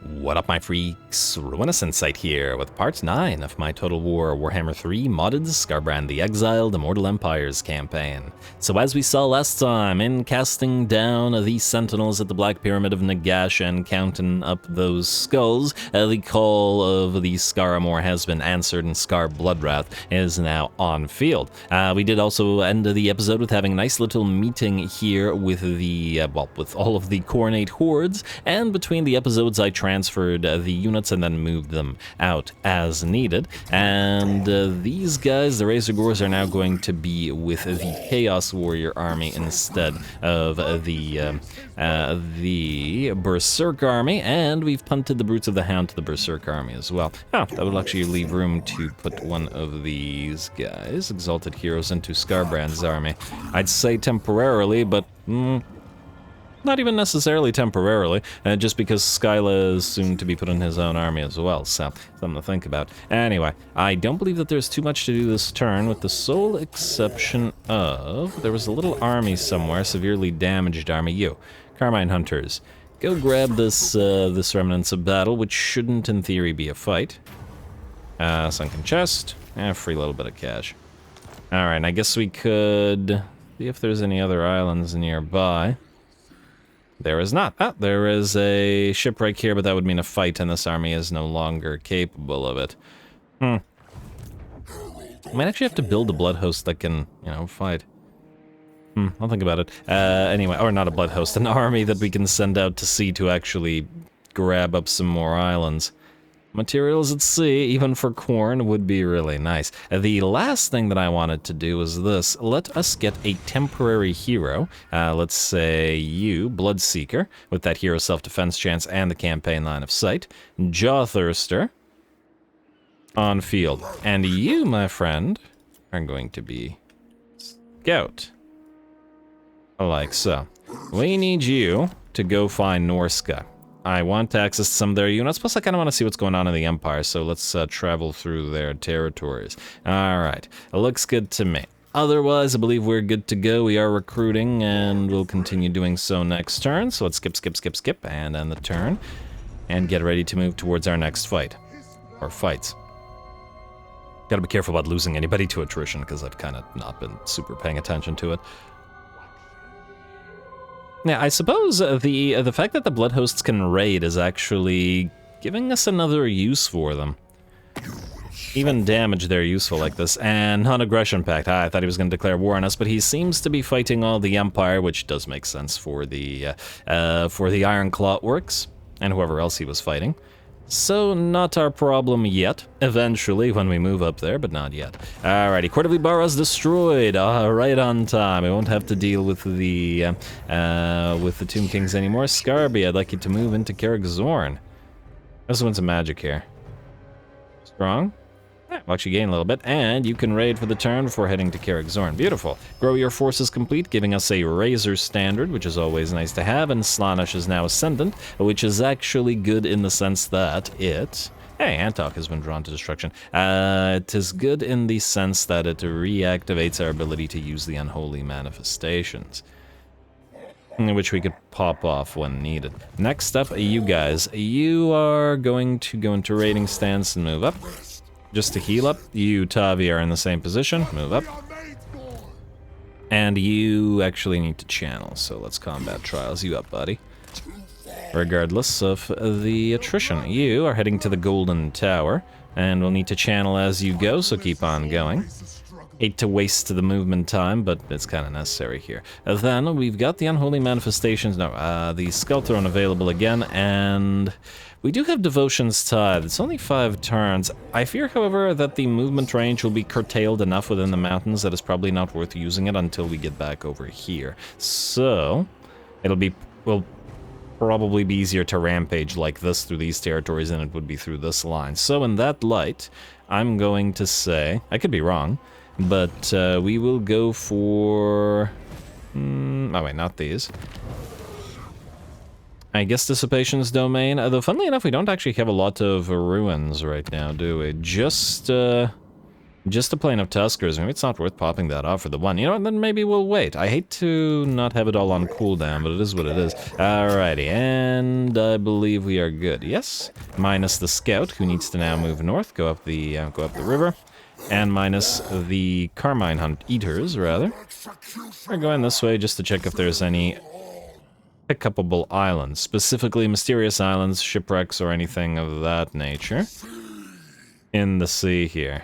What up, my freaks? RuinusInsight here with part 9 of my Total War Warhammer 3 modded Skarbrand the Exiled Immortal Empires campaign. So as we saw last time, in casting down the sentinels at the Black Pyramid of Nagash and counting up those skulls, the call of the Skarmor has been answered and Skar Bloodwrath is now on field. We did also end the episode with having a nice little meeting here with the, with all of the Khornate hordes, and between the episodes I transferred the units and then moved them out as needed. And these guys, the Razor Gores, are now going to be with the Chaos Warrior army instead of the Berserk army, and we've punted the Brutes of the Hound to the Berserk army as well. Oh, that would actually leave room to put one of these guys, Exalted Heroes, into Skarbrand's army. I'd say temporarily, but not even necessarily temporarily, just because Skyla is soon to be put in his own army as well, so something to think about. Anyway, I don't believe that there's too much to do this turn, with the sole exception of there was a little army somewhere, severely damaged army. You, Carmine Hunters, go grab this this Remnants of Battle, which shouldn't in theory be a fight. Sunken chest, free little bit of cash. Alright, and I guess we could see if there's any other islands nearby. There is not. Ah, there is a shipwreck here, but that would mean a fight, and this army is no longer capable of it. I might actually have to build a blood host that can, you know, fight. I'll think about it. Anyway, or not a blood host, an army that we can send out to sea to actually grab up some more islands. Materials at sea, even for Khorne, would be really nice. The last thing that I wanted to do is this. Let us get a temporary hero. Let's say you, Bloodseeker, with that hero self-defense chance and the campaign line of sight. Jawthirster on field. And you, my friend, are going to be Scout. Like so. We need you to go find Norska. I want to access some of their units, plus I kind of want to see what's going on in the Empire, so let's travel through their territories. Alright, it looks good to me. Otherwise, I believe we're good to go. We are recruiting, and we'll continue doing so next turn, so let's skip, and end the turn, and get ready to move towards our next fight. Or fights. Gotta be careful about losing anybody to attrition, because I've kind of not been super paying attention to it. Yeah, I suppose the fact that the blood hosts can raid is actually giving us another use for them. Even damage, they're useful like this. And non-aggression pact. I thought he was going to declare war on us, but he seems to be fighting all the Empire, which does make sense for the Iron Claw Orcs and whoever else he was fighting. So, not our problem yet. Eventually, when we move up there, but not yet. Alrighty, Court of Ibarra's destroyed. Right on time. We won't have to deal with the Tomb Kings anymore. Skarby, I'd like you to move into Carrick-Zorn. This one's a magic here. Strong? We'll actually gain a little bit, and you can raid for the turn before heading to Carrick-Zorn. Beautiful. Grow your forces complete, giving us a Razor Standard, which is always nice to have, and Slaanesh is now Ascendant, which is actually good in the sense that it... Hey, Antok has been drawn to destruction. It is good in the sense that it reactivates our ability to use the Unholy Manifestations, which we could pop off when needed. Next up, you guys. You are going to go into raiding stance and move up. Just to heal up. You, Tavi, are in the same position. Move up. And you actually need to channel, so let's combat trials you up, buddy. Regardless of the attrition. You are heading to the Golden Tower, and we'll need to channel as you go, so keep on going. Hate to waste the movement time, but it's kind of necessary here. Then we've got the Unholy Manifestations. No, the Skull Throne available again, and we do have Devotion's Tithe. It's only 5 turns. I fear, however, that the movement range will be curtailed enough within the mountains that it's probably not worth using it until we get back over here. So, will probably be easier to rampage like this through these territories than it would be through this line. So in that light, I'm going to say, I could be wrong, but we will go for... oh wait, not these. I guess Dissipation's Domain, though funnily enough we don't actually have a lot of ruins right now, do we? Just Just a plane of Tuskers. Maybe it's not worth popping that off for the one. You know what, then maybe we'll wait. I hate to not have it all on cooldown, but it is what it is. Alrighty, and I believe we are good. Yes, minus the scout, who needs to now move north, go up the river, and minus the Carmine Hunt Eaters, rather. We're going this way just to check if there's any pick-upable islands, specifically mysterious islands, shipwrecks, or anything of that nature in the sea here.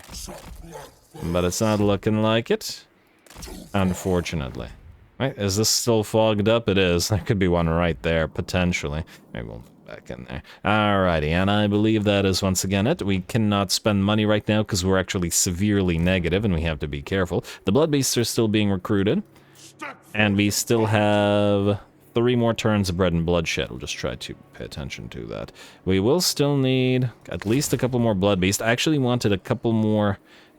But it's not looking like it, unfortunately. Right, is this still fogged up? It is. There could be one right there, potentially. Maybe we'll put back in there. Alrighty, and I believe that is once again it. We cannot spend money right now because we're actually severely negative, and we have to be careful. The Blood Beasts are still being recruited, and we still have 3 more turns of Bread and Bloodshed. We'll just try to pay attention to that. We will still need at least a couple more Blood Beasts. I actually wanted a couple more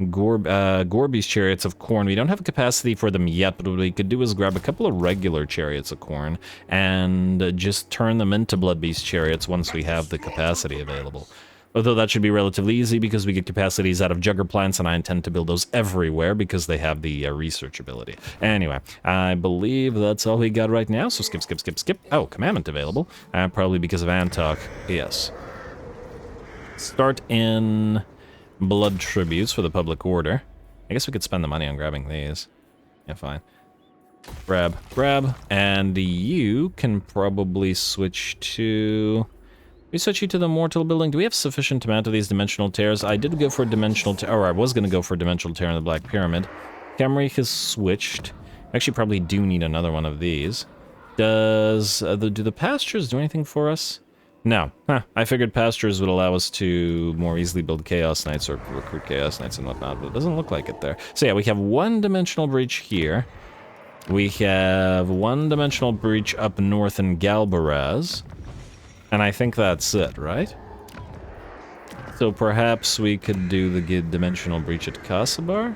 Gorby's Chariots of Khorne. We don't have a capacity for them yet, but what we could do is grab a couple of regular Chariots of Khorne and just turn them into Blood Beast Chariots once we have the capacity available. Although that should be relatively easy because we get capacities out of Jugger plants, and I intend to build those everywhere because they have the research ability. Anyway, I believe that's all we got right now, so skip, skip, skip, skip. Oh, commandment available. Probably because of Antok. Yes. Start in blood tributes for the public order. I guess we could spend the money on grabbing these. Yeah, fine. Grab, and you can probably switch to... We switch you to the Immortal building. Do we have sufficient amount of these dimensional tears? I did go for a dimensional tear, or I was going to go for a dimensional tear in the Black Pyramid. Camry has switched. Actually, probably do need another one of these. Do the pastures do anything for us? No. Huh. I figured pastures would allow us to more easily build Chaos Knights or recruit Chaos Knights and whatnot, but it doesn't look like it there. So yeah, we have 1 dimensional breach here. We have 1 dimensional breach up north in Galbaraz. And I think that's it, right? So perhaps we could do the dimensional breach at Kasabar?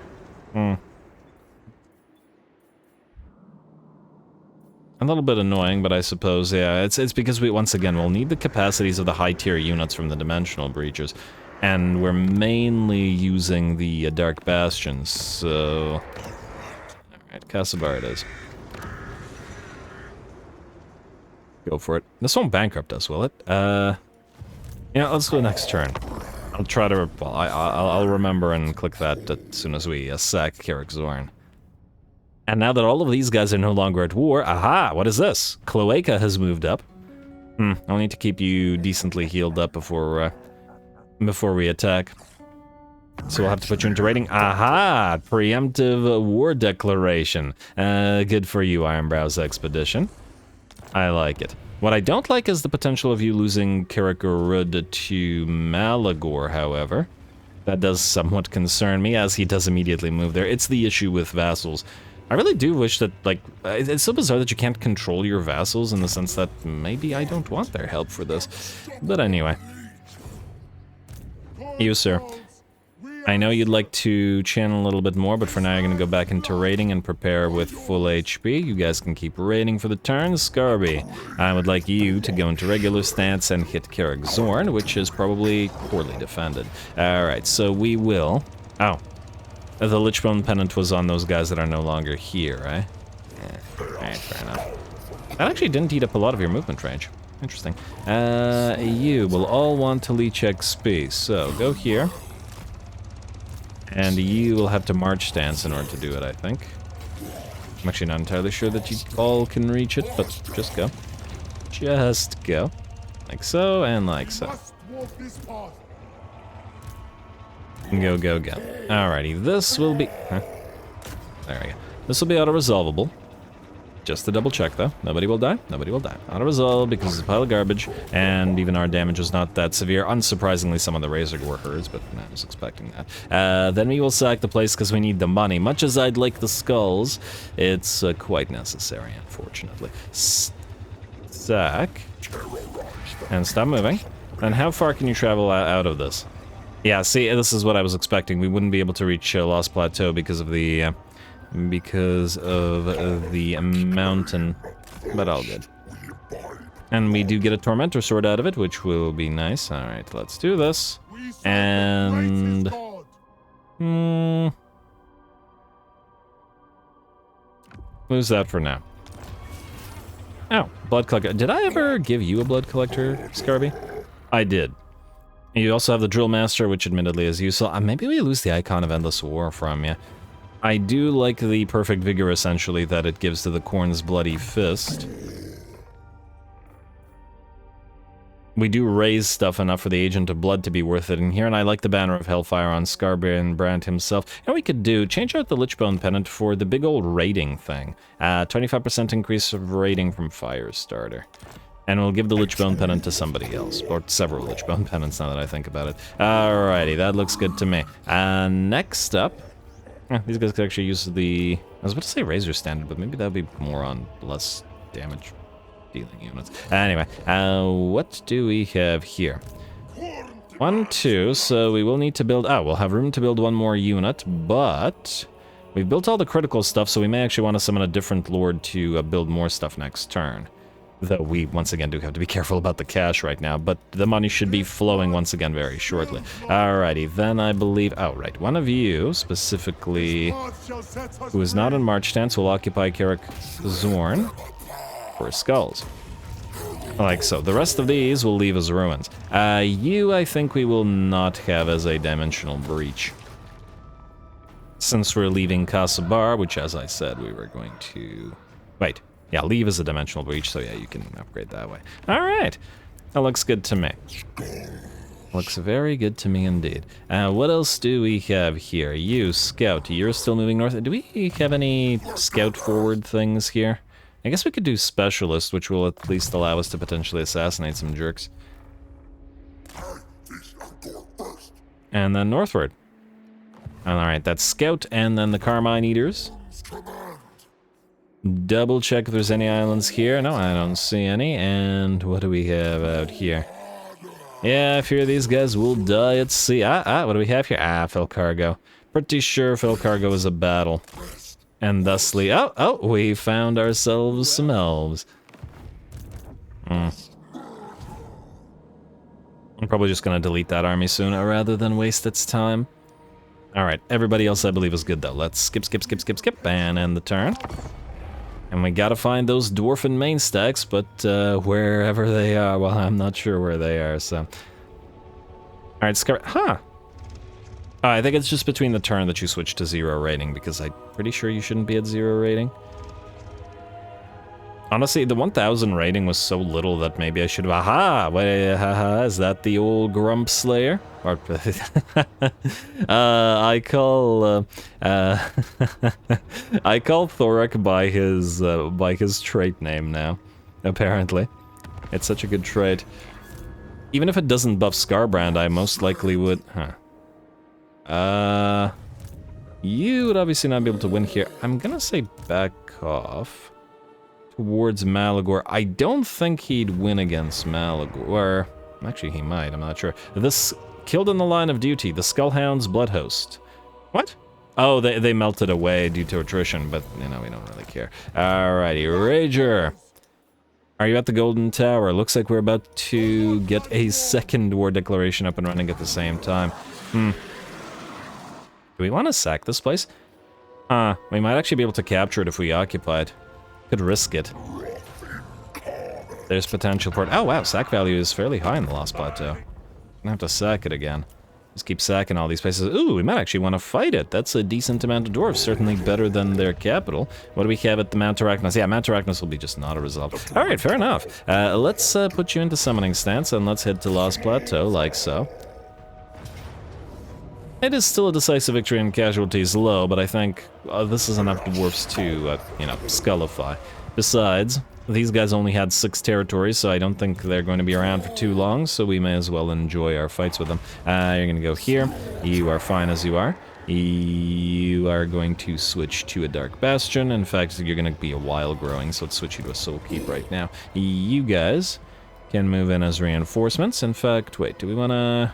A little bit annoying, but I suppose, yeah, it's because we, once again, we'll need the capacities of the high-tier units from the dimensional breaches. And we're mainly using the Dark Bastions, so... Alright, Kasabar it is. Go for it. This won't bankrupt us, will it? You know, let's go next turn. I'll try to... Well, I'll remember and click that as soon as we sack Carrick Zorn. And now that all of these guys are no longer at war... Aha! What is this? Cloaca has moved up. I'll need to keep you decently healed up before we attack. So we'll have to put you into raiding. Aha! Preemptive war declaration. Good for you, Ironbrow's expedition. I like it. What I don't like is the potential of you losing Karakharud to Malagor, however. That does somewhat concern me, as he does immediately move there. It's the issue with vassals. I really do wish that, like, it's so bizarre that you can't control your vassals in the sense that maybe I don't want their help for this. But anyway. You, sir. I know you'd like to channel a little bit more, but for now you're going to go back into raiding and prepare with full HP. You guys can keep raiding for the turn. Skarby, I would like you to go into regular stance and hit Carrick Zorn, which is probably poorly defended. Alright, so we will... Oh. The Lichbone Pennant was on those guys that are no longer here, right? Yeah. Alright, fair enough. That actually didn't eat up a lot of your movement range. Interesting. You will all want to leech XP, so go here. And you will have to march stance in order to do it, I think. I'm actually not entirely sure that you all can reach it, but just go. Just go. Like so, and like so. Go, go, go. Alrighty, this will be... Huh? There we go. This will be auto-resolvable. Just to double check, though. Nobody will die. Nobody will die. Auto-resolve because it's a pile of garbage, and even our damage was not that severe. Unsurprisingly, some of the Razor Gore herds, but I was expecting that. Then we will sack the place because we need the money. Much as I'd like the skulls, it's quite necessary, unfortunately. Sack. And stop moving. And how far can you travel out of this? Yeah, see, this is what I was expecting. We wouldn't be able to reach Lost Plateau because of the... mountain, but all good. And we do get a Tormentor Sword out of it, which will be nice. Alright, let's do this. And... Lose that for now. Oh, blood collector. Did I ever give you a blood collector, Skarby? I did. You also have the drill master, which admittedly is useful. Maybe we lose the icon of endless war from you. I do like the perfect vigor, essentially, that it gives to the Khorne's bloody fist. We do raise stuff enough for the Agent of Blood to be worth it in here, and I like the Banner of Hellfire on Skarbrand himself. And we could change out the Lichbone Pennant for the big old rating thing. 25% increase of rating from Firestarter. And we'll give the Lichbone Pennant to somebody else, or several Lichbone Pennants now that I think about it. Alrighty, that looks good to me. Next up, these guys could actually use the, I was about to say Razor Standard, but maybe that would be more on less damage dealing units. Anyway, what do we have here? 1, 2, so we will need to build, we'll have room to build one more unit, but we've built all the critical stuff, so we may actually want to summon a different lord to build more stuff next turn. Though we, once again, do have to be careful about the cash right now, but the money should be flowing once again very shortly. Alrighty, then I believe, right, one of you, specifically, who is not in March stance, will occupy Carrick Zorn for skulls. Like so. The rest of these will leave as ruins. You, I think we will not have as a dimensional breach. Since we're leaving Kasabar, which, as I said, we were going to... Wait. Yeah, leave as a dimensional breach, so yeah, you can upgrade that way. Alright. That looks good to me. Looks very good to me indeed. What else do we have here? You, Scout, you're still moving north. Do we have any Scout forward things here? I guess we could do Specialist, which will at least allow us to potentially assassinate some jerks. And then northward. Alright, that's Scout, and then the Carmine Eaters. Double check if there's any islands here. No, I don't see any. And what do we have out here? Yeah, I fear these guys will die at sea. What do we have here? Felcargo. Pretty sure Felcargo is a battle. And thusly, we found ourselves some elves. I'm probably just gonna delete that army sooner rather than waste its time. Alright, everybody else I believe is good though. Let's skip, and end the turn. And we gotta find those dwarfen main stacks, but wherever they are, well, I'm not sure where they are, so. Alright, I think it's just between the turn that you switch to 0 rating, because I'm pretty sure you shouldn't be at 0 rating. Honestly, the 1000 rating was so little that maybe I should have... is that the old Grump Slayer? Or... I call Thorak by his trait name now, apparently. It's such a good trait. Even if it doesn't buff Skarbrand, I most likely would... You would obviously not be able to win here. I'm gonna say back off towards Malagor. I don't think he'd win against Malagor. Actually, he might, I'm not sure. This killed in the line of duty, the Skullhound's Bloodhost. What? Oh, they melted away due to attrition, but, you know, we don't really care. Alrighty, Rager. Are you at the Golden Tower? Looks like we're about to get a second war declaration up and running at the same time. Do we want to sack this place? We might actually be able to capture it if we occupy it. Could risk it. There's potential for it. Oh wow, sack value is fairly high in the Lost Plateau. Gonna have to sack it again. Just keep sacking all these places. Ooh, we might actually want to fight it. That's a decent amount of dwarves, certainly better than their capital. What do we have at the Mount Arachnos? Yeah, Mount Arachnos will be just not a result. Alright, fair enough. Let's put you into summoning stance and let's head to Lost Plateau, like so. It is still a decisive victory and casualties low, but I think this is enough dwarfs to, you know, skullify. Besides, these guys only had 6 territories, so I don't think they're going to be around for too long, so we may as well enjoy our fights with them. You're going to go here. You are fine as you are. You are going to switch to a Dark Bastion. In fact, you're going to be a Wild Growing, so let's switch you to a Soul Keep right now. You guys can move in as reinforcements. In fact, wait, do we want to...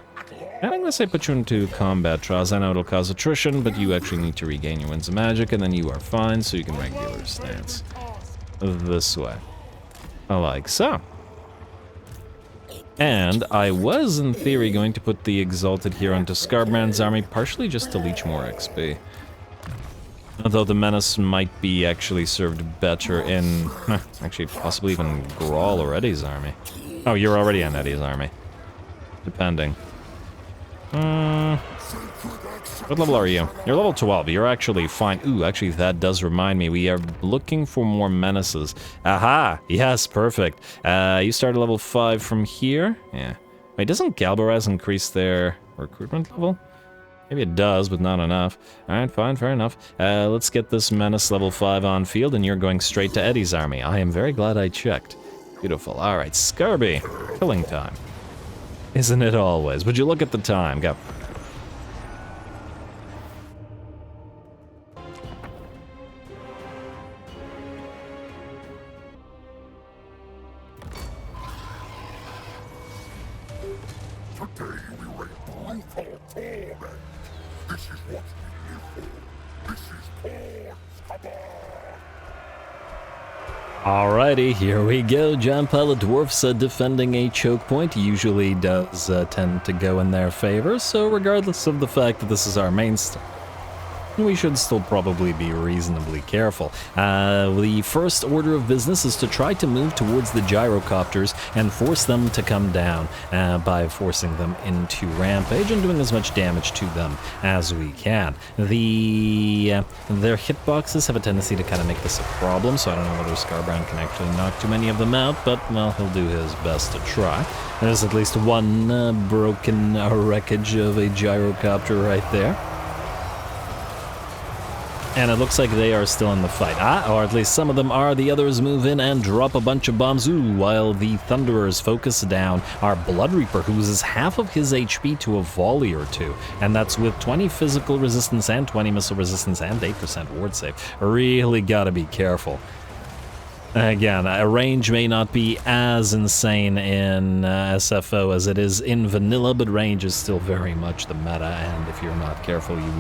I'm going to say put you into combat trials. I know it'll cause attrition, but you actually need to regain your Winds of Magic, and then you are fine, so you can regular stance. This way. Like so. And I was, in theory, going to put the Exalted hero into Skarbrand's army, partially just to leech more XP. Although the Menace might be actually served better in, actually possibly even Grawl or Eddie's army. Oh, you're already on Eddie's army. Depending. What level are you? You're level 12. You're actually fine. Ooh, actually, that does remind me. We are looking for more menaces. Aha! Yes, perfect. You start at level 5 from here. Yeah. Wait, doesn't Galbaraz increase their recruitment level? Maybe it does, but not enough. Alright, fine, fair enough. Let's get this menace level 5 on field, and you're going straight to Eddie's army. I am very glad I checked. Beautiful. Alright, Skarby. Killing time. Isn't it always? Would you look at the time? Go. Today we raid brutal Khorne. This is what we live for. This is Khorne's. Alrighty, here we go. John Pilot Dwarfs defending a choke point usually does tend to go in their favor, so regardless of the fact that this is our main we should still probably be reasonably careful. The first order of business is to try to move towards the gyrocopters and force them to come down by forcing them into Rampage and doing as much damage to them as we can. Their hitboxes have a tendency to kind of make this a problem, so I don't know whether Skarbrand can actually knock too many of them out, but, well, he'll do his best to try. There's at least one broken wreckage of a gyrocopter right there. And it looks like they are still in the fight. Or at least some of them are. The others move in and drop a bunch of bombs. Ooh, while the Thunderers focus down our Blood Reaper, who loses half of his HP to a volley or two. And that's with 20 physical resistance and 20 missile resistance and 8% ward save. Really gotta be careful. Again, a range may not be as insane in SFO as it is in vanilla, but range is still very much the meta, and if you're not careful, you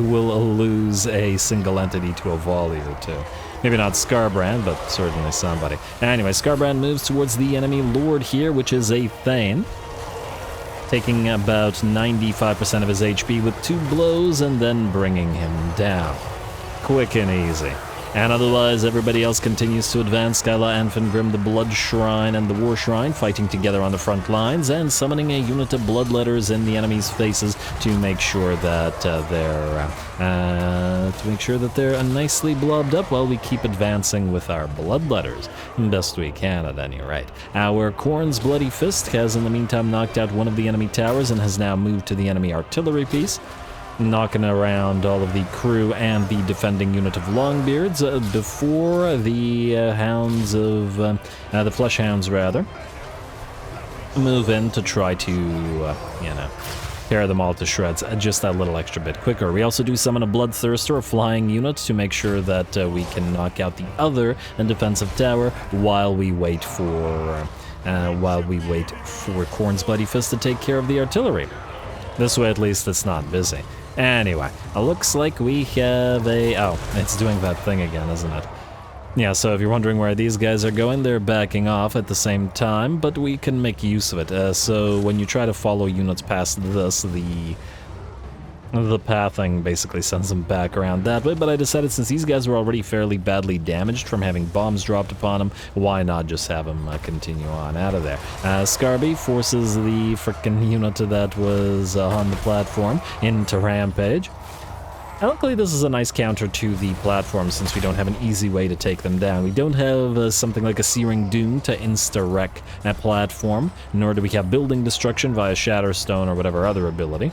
will lose a single entity to a volley or two. Maybe not Skarbrand, but certainly somebody. Anyway, Skarbrand moves towards the enemy lord here, which is a Thane, taking about 95% of his HP with 2 blows and then bringing him down. Quick and easy. And otherwise, everybody else continues to advance. Skyla, Anfengrim, the Blood Shrine, and the War Shrine fighting together on the front lines and summoning a unit of Bloodletters in the enemy's faces to make sure that they're nicely blobbed up while we keep advancing with our Bloodletters. Best we can, at any rate. Our Khorne's Bloody Fist has, in the meantime, knocked out one of the enemy towers and has now moved to the enemy artillery piece, knocking around all of the crew and the defending unit of Longbeards before the the Flesh Hounds, rather, move in to try to, tear them all to shreds just that little extra bit quicker. We also do summon a bloodthirster, a flying unit, to make sure that we can knock out the other defensive tower while we wait for Khorne's Bloody Fist to take care of the artillery. This way, at least, it's not busy. Anyway, it looks like we have a... Oh, it's doing that thing again, isn't it? Yeah, so if you're wondering where these guys are going, they're backing off at the same time, but we can make use of it. So when you try to follow units past this, the pathing basically sends them back around that way, but I decided since these guys were already fairly badly damaged from having bombs dropped upon them, why not just have them continue on out of there. Skarby forces the frickin' unit that was on the platform into Rampage. Luckily, this is a nice counter to the platform since we don't have an easy way to take them down. We don't have something like a Searing Doom to insta-wreck a platform, nor do we have Building Destruction via Shatterstone or whatever other ability.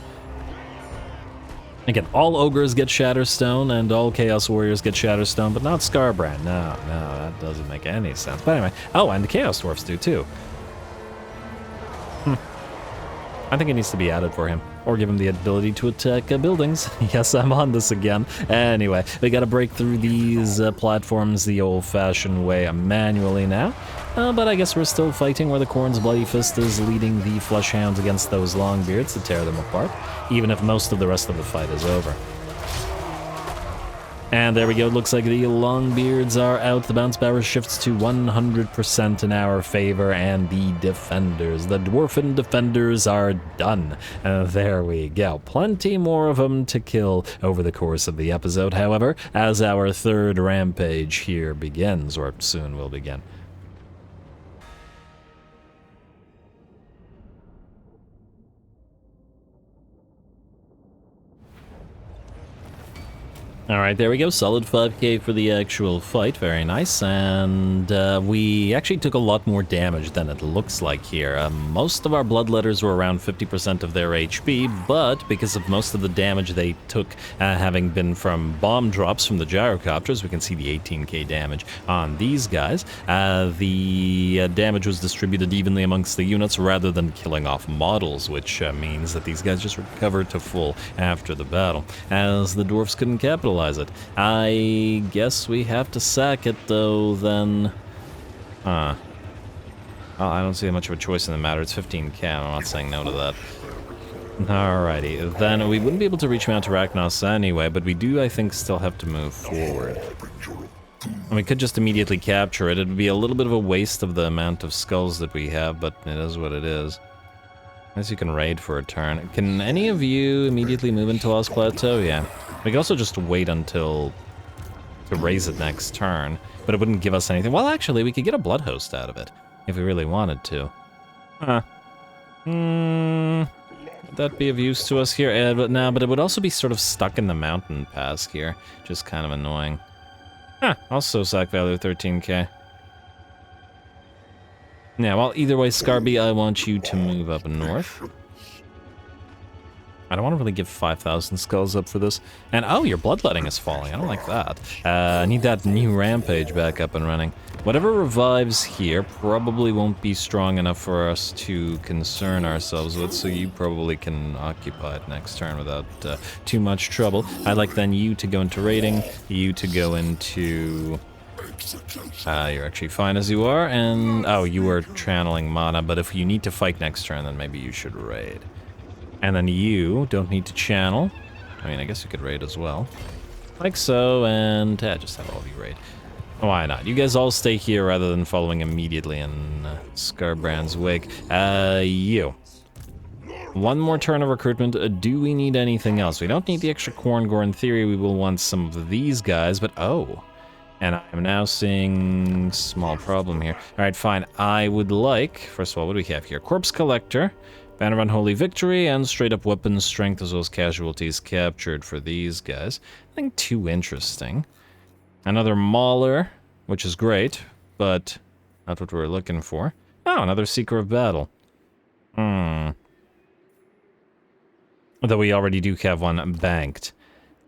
Again, all Ogres get Shatterstone, and all Chaos Warriors get Shatterstone, but not Skarbrand. No, that doesn't make any sense. But anyway, oh, and the Chaos Dwarfs do too. I think it needs to be added for him, or give him the ability to attack buildings. Yes, I'm on this again. Anyway, we gotta break through these platforms the old-fashioned way manually now. But I guess we're still fighting where the Khorne's Bloody Fist is leading the Flesh Hounds against those Longbeards to tear them apart, even if most of the rest of the fight is over. And there we go, it looks like the Longbeards are out. The bounce power shifts to 100% in our favor, and the defenders, the Dwarfen defenders, are done. There we go. Plenty more of them to kill over the course of the episode, however, as our third rampage here begins, or soon will begin. Alright, there we go, solid 5k for the actual fight, very nice, and we actually took a lot more damage than it looks like here. Most of our bloodletters were around 50% of their HP, but because of most of the damage they took having been from bomb drops from the gyrocopters, we can see the 18k damage on these guys. The damage was distributed evenly amongst the units rather than killing off models, which means that these guys just recovered to full after the battle, as the dwarfs couldn't capitalize it. I guess we have to sack it, though, then. Well, I don't see much of a choice in the matter. It's 15k, I'm not saying no to that. Alrighty, then we wouldn't be able to reach Mount Arachnos anyway, but we do, I think, still have to move forward. And we could just immediately capture it. It would be a little bit of a waste of the amount of skulls that we have, but it is what it is. I guess you can raid for a turn. Can any of you immediately move into Lost Plateau? Yeah. We could also just wait until to raise it next turn, but it wouldn't give us anything. Well, actually, we could get a blood host out of it if we really wanted to. Would that be of use to us here? But it would also be sort of stuck in the mountain pass here, just kind of annoying. Also sack value 13k. Yeah, well, either way, Skarby, I want you to move up north. I don't want to really give 5,000 skulls up for this. And, oh, your bloodletting is falling. I don't like that. I need that new rampage back up and running. Whatever revives here probably won't be strong enough for us to concern ourselves with, so you probably can occupy it next turn without too much trouble. I'd like then you to go into raiding, you to go into... you're actually fine as you are, and... Oh, you are channeling mana, but if you need to fight next turn, then maybe you should raid. And then you don't need to channel. I mean, I guess you could raid as well. Like so, and just have all of you raid. Why not? You guys all stay here rather than following immediately in Skarbrand's wake. You. One more turn of recruitment. Do we need anything else? We don't need the extra Khorne gore. In theory, we will want some of these guys, but oh. And I'm now seeing small problem here. Alright, fine. I would like, first of all, what do we have here? Corpse Collector, Banner of Unholy Victory, and straight up weapon strength as well as casualties captured for these guys. Nothing too interesting. Another Mauler, which is great, but not what we were looking for. Oh, another Seeker of Battle. Though we already do have one banked.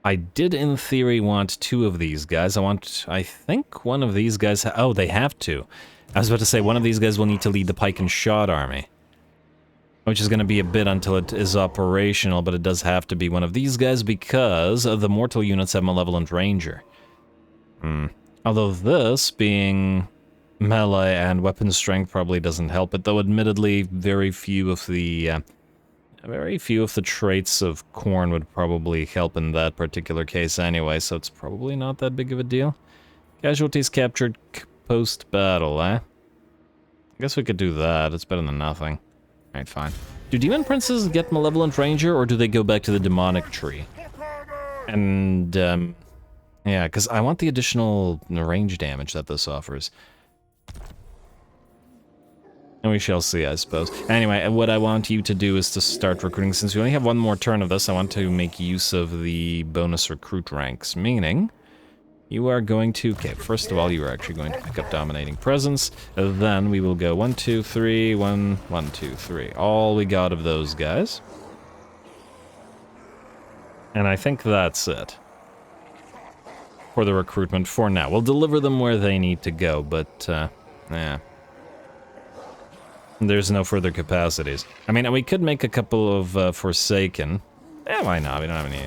I did, in theory, want two of these guys. I think one of these guys... Oh, they have to. I was about to say, one of these guys will need to lead the Pike and Shot army. Which is going to be a bit until it is operational, but it does have to be one of these guys because the mortal units have Malevolent Ranger. Although this, being melee and weapon strength, probably doesn't help it, though admittedly very few of the traits of Khorne would probably help in that particular case anyway, so it's probably not that big of a deal. Casualties captured post-battle, eh? I guess we could do that, it's better than nothing. Alright, fine. Do Demon Princes get Malevolent Ranger, or do they go back to the Demonic Tree? And, yeah, because I want the additional range damage that this offers. And we shall see, I suppose. Anyway, what I want you to do is to start recruiting. Since we only have one more turn of this, I want to make use of the bonus recruit ranks, meaning... You are going to... Okay, first of all, you are actually going to pick up Dominating Presence. Then we will go 1, 2, 3, 1, 1, 2, 3. All we got of those guys. And I think that's it. For the recruitment for now. We'll deliver them where they need to go, but, yeah. There's no further capacities. I mean, we could make a couple of Forsaken. Yeah, why not? We don't have any...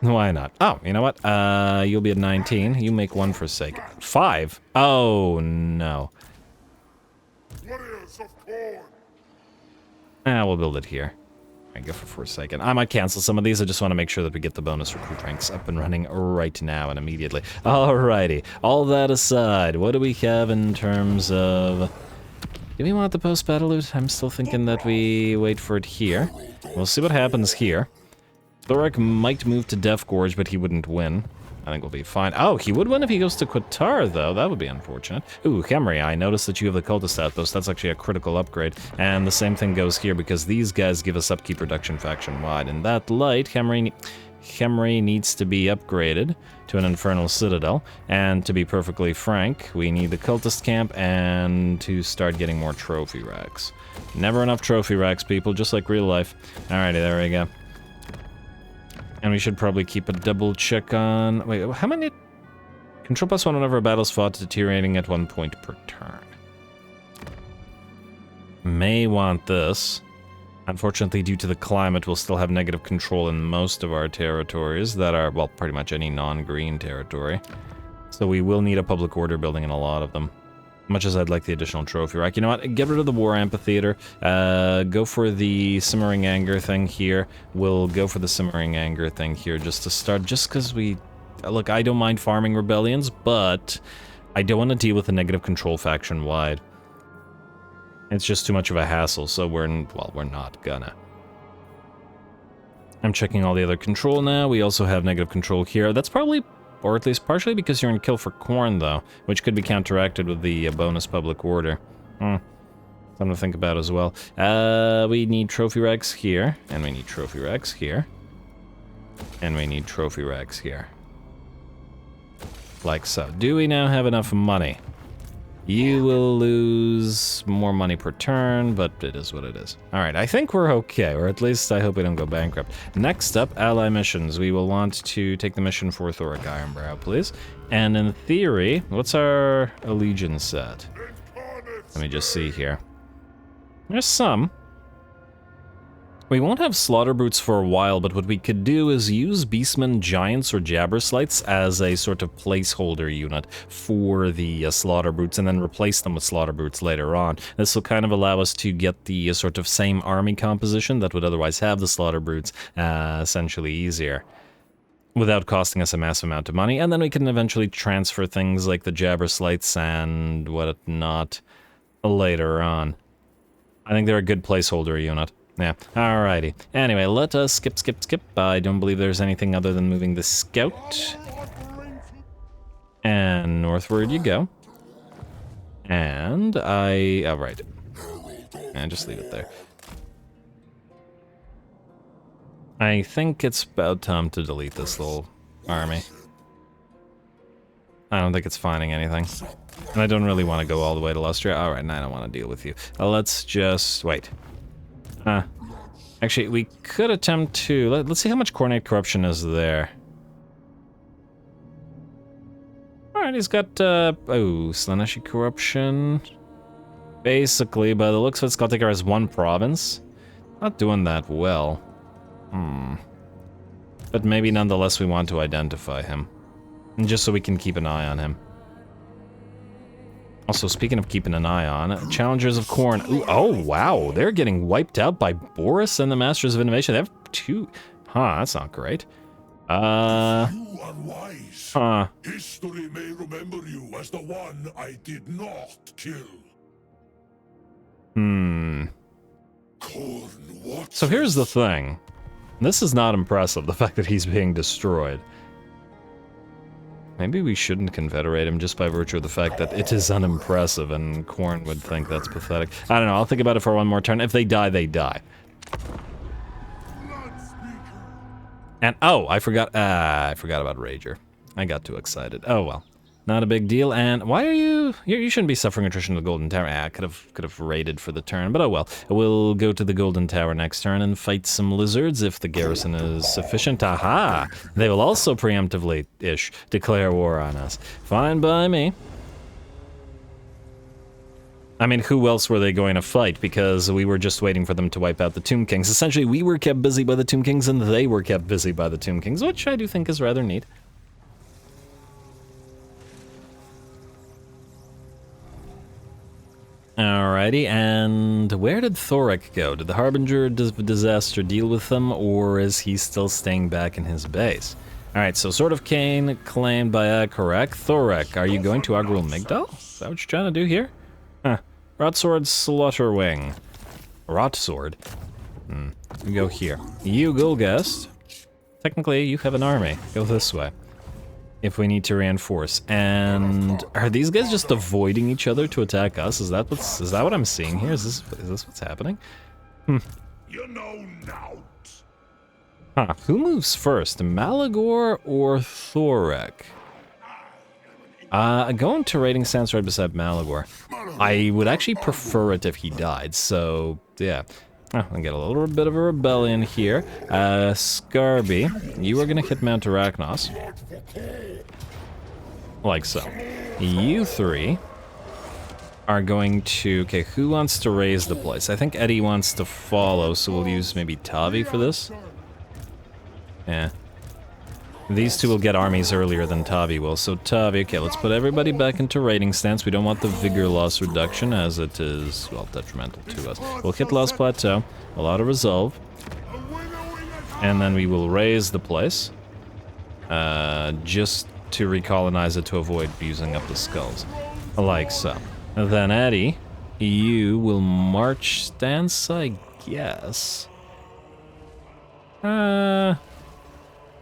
Why not? Oh, you know what? You'll be at 19. You make one Forsaken. 5? Oh, no. Warriors of Khorne. We'll build it here. I go for Forsaken. I might cancel some of these. I just want to make sure that we get the bonus recruit ranks up and running right now and immediately. Alrighty. All that aside, what do we have in terms of... Do we want the post-battle loot? I'm still thinking that we wait for it here. We'll see what happens here. Thorak might move to Death Gorge, but he wouldn't win. I think we'll be fine. Oh, he would win if he goes to Qatar, though. That would be unfortunate. Ooh, Khemri, I noticed that you have the Cultist Outpost. That's actually a critical upgrade. And the same thing goes here, because these guys give us upkeep reduction faction-wide. In that light, Khemri needs to be upgraded to an Infernal Citadel. And to be perfectly frank, we need the Cultist Camp and to start getting more trophy racks. Never enough trophy racks, people, just like real life. Alrighty, there we go. And we should probably keep a double check on... Wait, how many... Control +1 whenever a battle's fought, deteriorating at 1 point per turn. May want this. Unfortunately, due to the climate, we'll still have negative control in most of our territories that are, well, pretty much any non-green territory. So we will need a public order building in a lot of them. Much as I'd like the additional trophy rack. You know what? Get rid of the War Amphitheater. Go for the Simmering Anger thing here. We'll go for the Simmering Anger thing here just to start. Just because we... Look, I don't mind farming rebellions, but I don't want to deal with a negative control faction-wide. It's just too much of a hassle, so we're not gonna. I'm checking all the other control now. We also have negative control here. That's probably... Or at least partially because you're in Kill for Khorne, though, which could be counteracted with the bonus public order. Something to think about as well. We need trophy racks here, and we need trophy racks here, and we need trophy racks here. Like so. Do we now have enough money? You will lose more money per turn, but it is what it is. Alright, I think we're okay, or at least I hope we don't go bankrupt. Next up, ally missions. We will want to take the mission for Thorak Ironbrow, please. And in theory, what's our allegiance set? Let me just see here. There's some. We won't have slaughter brutes for a while, but what we could do is use beastmen, giants, or jabberslights as a sort of placeholder unit for the slaughter brutes, and then replace them with slaughter brutes later on. This will kind of allow us to get the sort of same army composition that would otherwise have the slaughter brutes essentially easier, without costing us a massive amount of money, and then we can eventually transfer things like the jabberslights and whatnot later on. I think they're a good placeholder unit. Yeah, alrighty. Anyway, let us skip. I don't believe there's anything other than moving the scout. And northward you go. And alright. And just leave it there. I think it's about time to delete this little army. I don't think it's finding anything. And I don't really want to go all the way to Lustria. Alright, and I don't want to deal with you. Let's just... wait. Actually, we could attempt to... Let's see how much Coordinate Corruption is there. Alright, he's got, Slaaneshi Corruption. Basically, by the looks of it, Skulltaker has 1 province. Not doing that well. But maybe nonetheless we want to identify him. And just so we can keep an eye on him. Also, speaking of keeping an eye on, Challengers of Khorne. Ooh, oh, wow. They're getting wiped out by Boris and the Masters of Innovation. They have 2... Huh, that's not great. You unwise. History may remember you as the one I did not kill. Khorne, what? So here's the thing. This is not impressive, the fact that he's being destroyed. Maybe we shouldn't confederate him just by virtue of the fact that it is unimpressive and Khorne would think that's pathetic. I don't know, I'll think about it for one more turn. If they die, they die. And, oh, I forgot about Rager. I got too excited. Oh well. Not a big deal, and why are you shouldn't be suffering attrition to the Golden Tower. I could have raided for the turn, but oh well. We'll go to the Golden Tower next turn and fight some lizards if the garrison is sufficient. Aha! They will also preemptively-ish declare war on us. Fine by me. I mean, who else were they going to fight? Because we were just waiting for them to wipe out the Tomb Kings. Essentially, we were kept busy by the Tomb Kings, and they were kept busy by the Tomb Kings, which I do think is rather neat. Alrighty, and where did Thorek go? Did the Harbinger of Disaster deal with them, or is he still staying back in his base? Alright, so Sword of Cain claimed by Akorek. Thorek, are you going to Agrul Migdal? Is that what you're trying to do here? Huh. Rotsword Slaughterwing. Rotsword? You go here. You, Gulgast. Technically, you have an army. Go this way. If we need to reinforce. And are these guys just avoiding each other to attack us? Is that what I'm seeing here? Is this what's happening? You know now. Huh. Who moves first? Malagor or Thorek? Going to raiding stance right beside Malagor. I would actually prefer it if he died, so yeah. I'll get a little bit of a rebellion here. Skarby, you are gonna hit Mount Arachnos. Like so. You three are going to... Okay, who wants to raise the place? I think Eddie wants to follow, so we'll use maybe Tavi for this. Yeah. These two will get armies earlier than Tavi will, so Tavi... Okay, let's put everybody back into raiding stance. We don't want the vigor loss reduction, as it is, well, detrimental to us. We'll hit Lost Plateau, a lot of resolve, and then we will raise the place, just to recolonize it to avoid using up the skulls, like so. Then Eddie, you will march stance, I guess.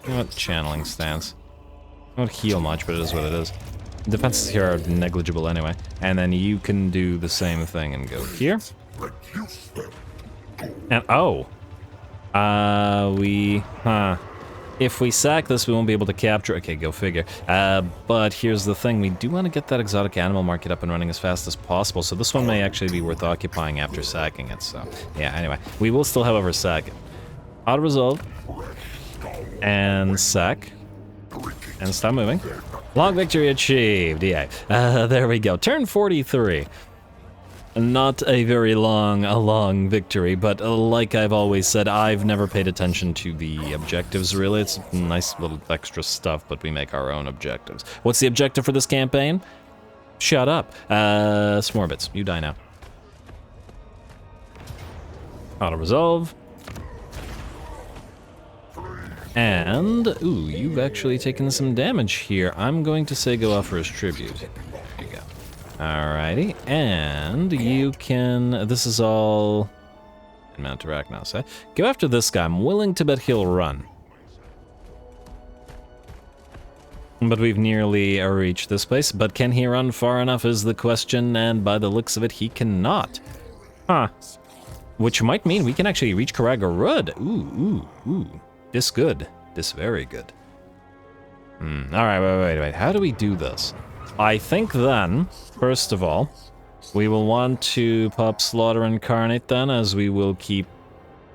What channeling stance? Won't heal much, but it is what it is. Defenses here are negligible anyway. And then you can do the same thing and go here. And if we sack this, we won't be able to capture. Okay, go figure. But here's the thing: we do want to get that exotic animal market up and running as fast as possible. So this one may actually be worth occupying after sacking it. So yeah. Anyway, we will still, however, sack it. Auto resolve. And sack. And stop moving. Long victory achieved, yeah. There we go. Turn 43. Not a very long victory, but like I've always said, I've never paid attention to the objectives, really. It's nice little extra stuff, but we make our own objectives. What's the objective for this campaign? Shut up. Smorbits, you die now. Auto-resolve. And, ooh, you've actually taken some damage here. I'm going to say go offer his tribute. There you go. Alrighty, and you can, this is all in Mount Arachnos, eh? Go after this guy. I'm willing to bet he'll run. But we've nearly reached this place, but can he run far enough is the question, and by the looks of it, he cannot. Huh. Which might mean we can actually reach Karagarud. Ooh. This good. This very good. Alright, wait. How do we do this? I think then, first of all, we will want to pop Slaughter Incarnate then, as we will keep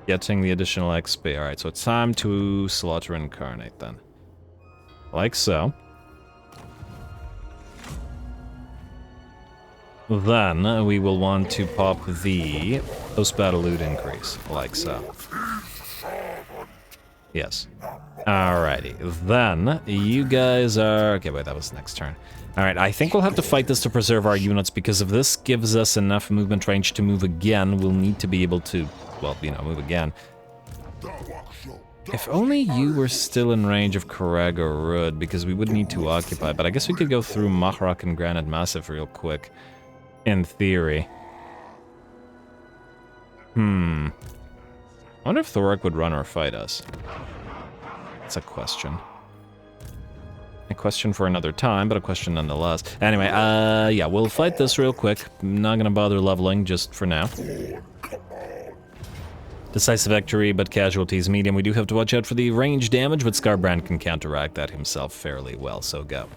getting the additional XP. Alright, so it's time to Slaughter Incarnate then. Like so. Then we will want to pop the post-battle loot increase, like so. Yes. Alrighty. Then, you guys are... Okay, wait, that was next turn. Alright, I think we'll have to fight this to preserve our units, because if this gives us enough movement range to move again, we'll need to be able to, well, you know, move again. If only you were still in range of Karagarud, because we would need to occupy, but I guess we could go through Mahrak and Granite Massif real quick. In theory. I wonder if Thorek would run or fight us. That's a question. A question for another time, but a question nonetheless. Anyway, yeah, we'll fight this real quick. I'm not gonna bother leveling, just for now. Decisive victory, but casualties medium. We do have to watch out for the range damage, but Skarbrand can counteract that himself fairly well, so go.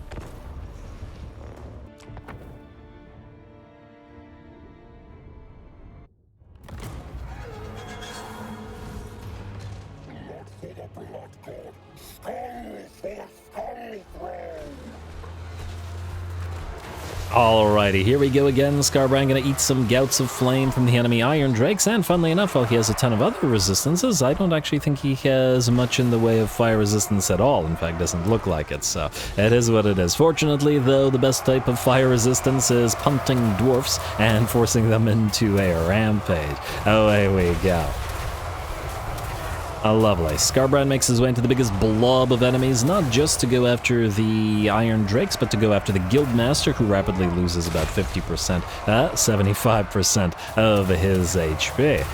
Alrighty, here we go again. Skarbrand gonna eat some gouts of flame from the enemy Iron Drakes, and funnily enough, while he has a ton of other resistances, I don't actually think he has much in the way of fire resistance at all. In fact, doesn't look like it, so it is what it is. Fortunately, though, the best type of fire resistance is punting dwarfs and forcing them into a rampage. Away we go. Lovely. Skarbrand makes his way into the biggest blob of enemies, not just to go after the Iron Drakes, but to go after the Guildmaster, who rapidly loses about 50%, 75% of his HP.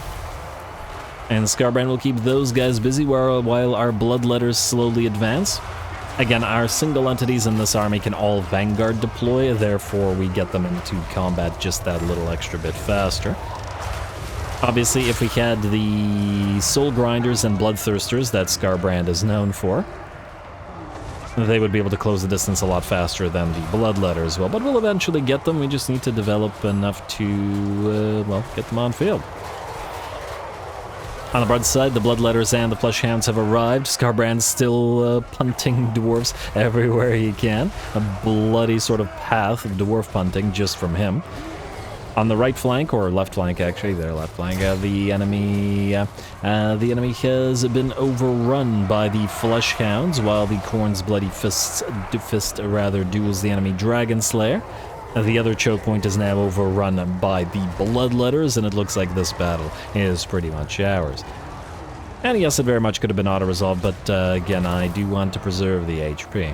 And Skarbrand will keep those guys busy while our Bloodletters slowly advance. Again, our single entities in this army can all Vanguard deploy, therefore we get them into combat just that little extra bit faster. Obviously, if we had the Soul Grinders and Bloodthirsters that Skarbrand is known for, they would be able to close the distance a lot faster than the Bloodletter as well. But we'll eventually get them, we just need to develop enough to, well, get them on field. On the broad side, the Bloodletters and the Fleshhounds have arrived. Skarbrand's still punting dwarves everywhere he can. A bloody sort of path of dwarf punting just from him. On the right flank, or left flank actually, their left flank, the enemy has been overrun by the Fleshhounds, while the Khorne's bloody fist duels the enemy Dragon Slayer. The other choke point is now overrun by the Bloodletters, and it looks like this battle is pretty much ours. And yes, it very much could have been auto-resolved, but again, I do want to preserve the HP.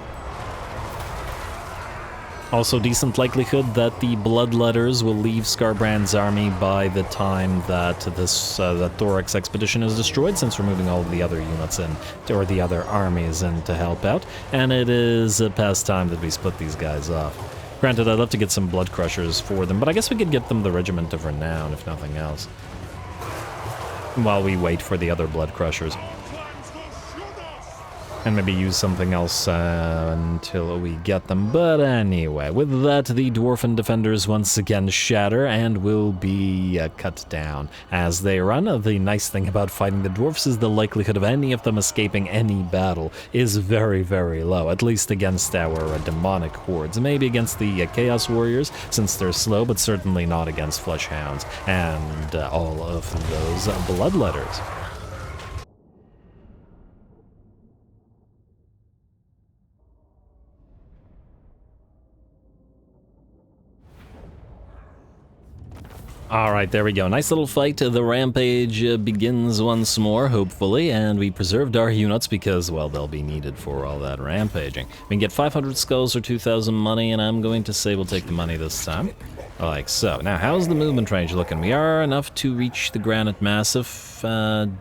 Also, decent likelihood that the Bloodletters will leave Skarbrand's army by the time that this the Thorax expedition is destroyed, since we're moving all of the other units in, or the other armies in to help out, and it is past time that we split these guys off. Granted, I'd love to get some Blood Crushers for them, but I guess we could get them the Regiment of Renown, if nothing else, while we wait for the other Blood Crushers. And maybe use something else until we get them. But anyway, with that, the Dwarfen defenders once again shatter and will be cut down as they run. The nice thing about fighting the dwarfs is the likelihood of any of them escaping any battle is very, very low, at least against our demonic hordes. Maybe against the Chaos Warriors, since they're slow, but certainly not against Fleshhounds and all of those Bloodletters. Alright, there we go. Nice little fight. The rampage begins once more, hopefully, and we preserved our units because, well, they'll be needed for all that rampaging. We can get 500 skulls or 2,000 money, and I'm going to say we'll take the money this time. Like so. Now, how's the movement range looking? We are enough to reach the Granite Massif,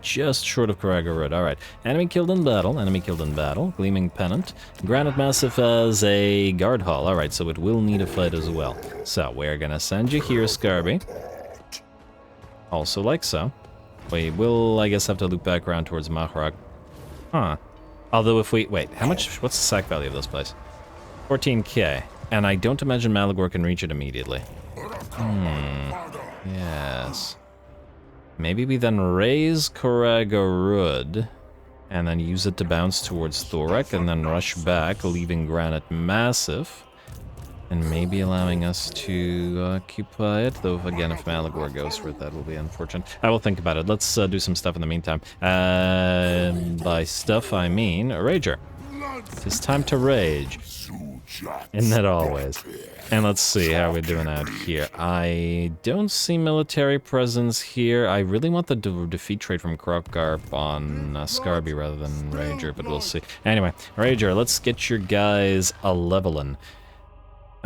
just short of Karaggarud. Alright, enemy killed in battle, enemy killed in battle, Gleaming Pennant. Granite Massif as a guard hall. Alright, so it will need a fight as well. So, we're gonna send you here, Skarby. Also like so. We will, I guess, have to loop back around towards Mahrak. Huh. Although if we... Wait, how much... What's the sack value of this place? 14k. And I don't imagine Malagor can reach it immediately. Yes. Maybe we then raise Karaggarud and then use it to bounce towards Thorek and then rush back, leaving Granite Massif. And maybe allowing us to occupy it, though again, if Malagor goes for it, that will be unfortunate. I will think about it. Let's do some stuff in the meantime. By stuff, I mean Rager. It's time to rage. Isn't it always? And let's see how we're doing out here. I don't see military presence here. I really want the defeat trait from Krokgarp on Skarby rather than Rager, but we'll see. Anyway, Rager, let's get your guys a-levelin'.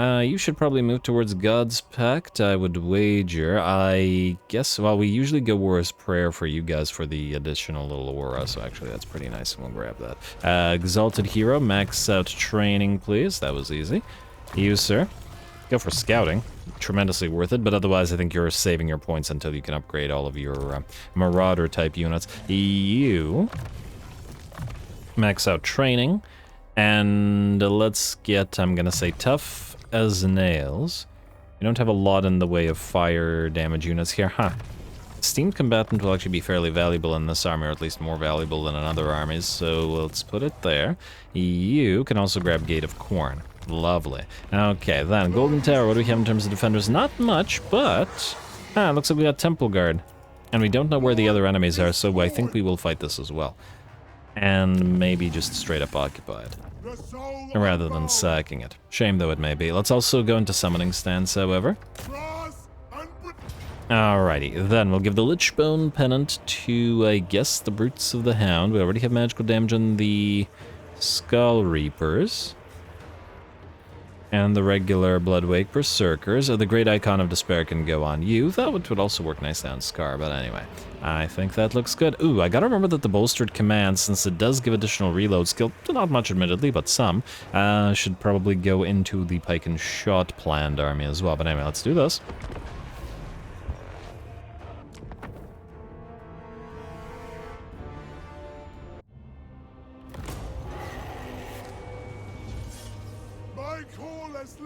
You should probably move towards God's Pact, I would wager. I guess, well, we usually go War's Prayer for you guys for the additional little aura, so actually that's pretty nice, and we'll grab that. Exalted Hero, max out training, please. That was easy. You, sir. Go for Scouting. Tremendously worth it, but otherwise I think you're saving your points until you can upgrade all of your Marauder-type units. You. Max out training. And let's get, I'm gonna say, Tough as Nails. We don't have a lot in the way of fire damage units here, huh? Steamed Combatant will actually be fairly valuable in this army, or at least more valuable than in other armies, so let's put it there. You can also grab Gate of Khorne. Lovely. Okay, then, Golden Tower, what do we have in terms of defenders? Not much, but... looks like we got Temple Guard. And we don't know where the other enemies are, so I think we will fight this as well. And maybe just straight up occupy it, rather than sacking it. Shame though it may be. Let's also go into summoning stance, however. Alrighty, then we'll give the Lichbone Pennant to, I guess, the Brutes of the Hound. We already have magical damage on the Skull Reapers. And the regular Bloodwake Berserkers. The Great Icon of Despair can go on you. That would also work nicely on Scar, but anyway. I think that looks good. Ooh, I gotta remember that the Bolstered Command, since it does give additional reload skill, not much admittedly, but some, should probably go into the Pike and Shot planned army as well. But anyway, let's do this.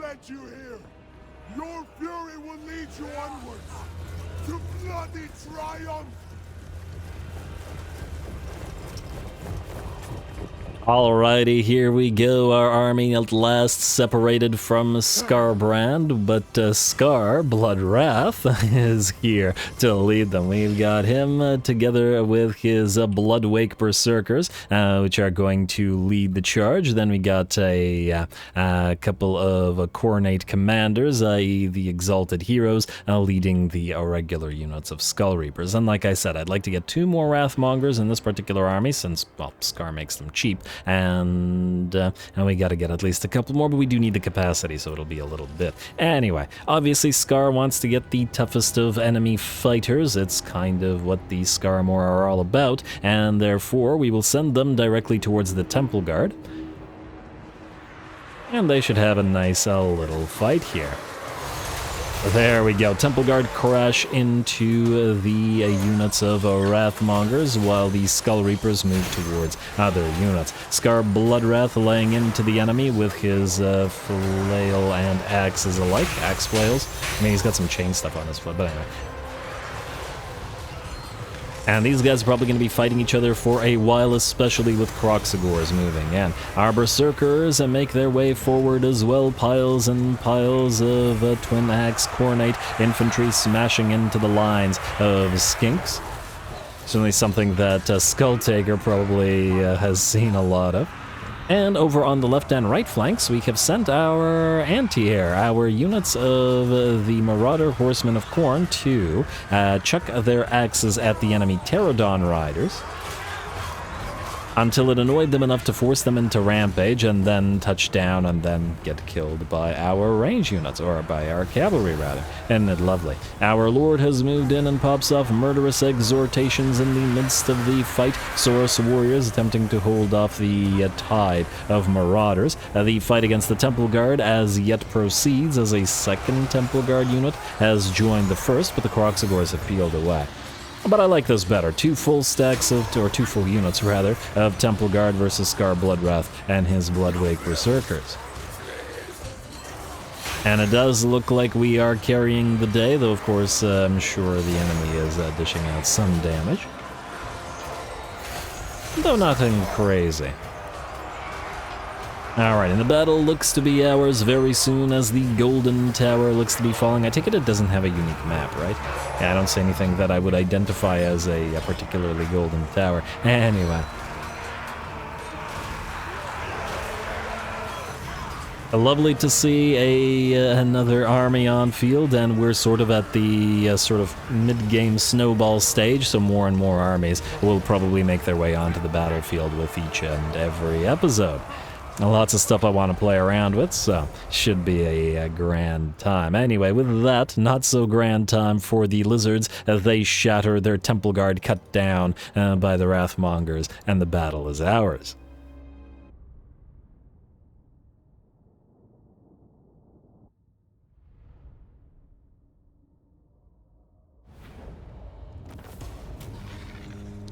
Led you here. Your fury will lead you onwards to bloody triumph. Alrighty, here we go. Our army at last separated from Skarbrand, but Scar, Blood Wrath, is here to lead them. We've got him together with his Bloodwake Berserkers, which are going to lead the charge. Then we got a couple of Khornate commanders, i.e. the Exalted Heroes, leading the regular units of Skull Reapers. And like I said, I'd like to get 2 more Wrathmongers in this particular army, since, well, Scar makes them cheap. And we gotta get at least a couple more, but we do need the capacity, so it'll be a little bit. Anyway, obviously Scar wants to get the toughest of enemy fighters. It's kind of what the Skarmor are all about, and therefore we will send them directly towards the Temple Guard. And they should have a nice little fight here. There we go. Temple Guard crash into the units of Wrathmongers while the Skull Reapers move towards other units. Scar Bloodwrath laying into the enemy with his flail and axes alike. Axe flails. I mean, he's got some chain stuff on his foot, but anyway. And these guys are probably going to be fighting each other for a while, especially with Kroxigors moving in. Our Berserkers make their way forward as well. Piles and piles of Twin Axe Khornate infantry smashing into the lines of Skinks. Certainly something that Skulltaker probably has seen a lot of. And over on the left and right flanks, we have sent our anti-air, our units of the Marauder Horsemen of Khorne to chuck their axes at the enemy Pterodon Riders until it annoyed them enough to force them into rampage and then touch down and then get killed by our range units, or by our cavalry rather. Isn't it lovely? Our lord has moved in and pops off murderous exhortations in the midst of the fight. Saurus warriors attempting to hold off the tide of marauders. The fight against the Temple Guard as yet proceeds, as a second Temple Guard unit has joined the first, but the Kroxigors have peeled away. But I like this better. 2 full stacks of, or 2 full units rather, of Temple Guard versus Scar Bloodwrath and his Bloodwake Berserkers. And it does look like we are carrying the day, though of course I'm sure the enemy is dishing out some damage. Though nothing crazy. Alright, and the battle looks to be ours very soon as the Golden Tower looks to be falling. I take it doesn't have a unique map, right? Yeah, I don't see anything that I would identify as a particularly golden tower. Anyway. Lovely to see another army on field, and we're sort of at the sort of mid-game snowball stage, so more and more armies will probably make their way onto the battlefield with each and every episode. Lots of stuff I want to play around with, so should be a grand time. Anyway, with that, not so grand time for the lizards as they shatter, their Temple Guard cut down by the Wrathmongers, and the battle is ours.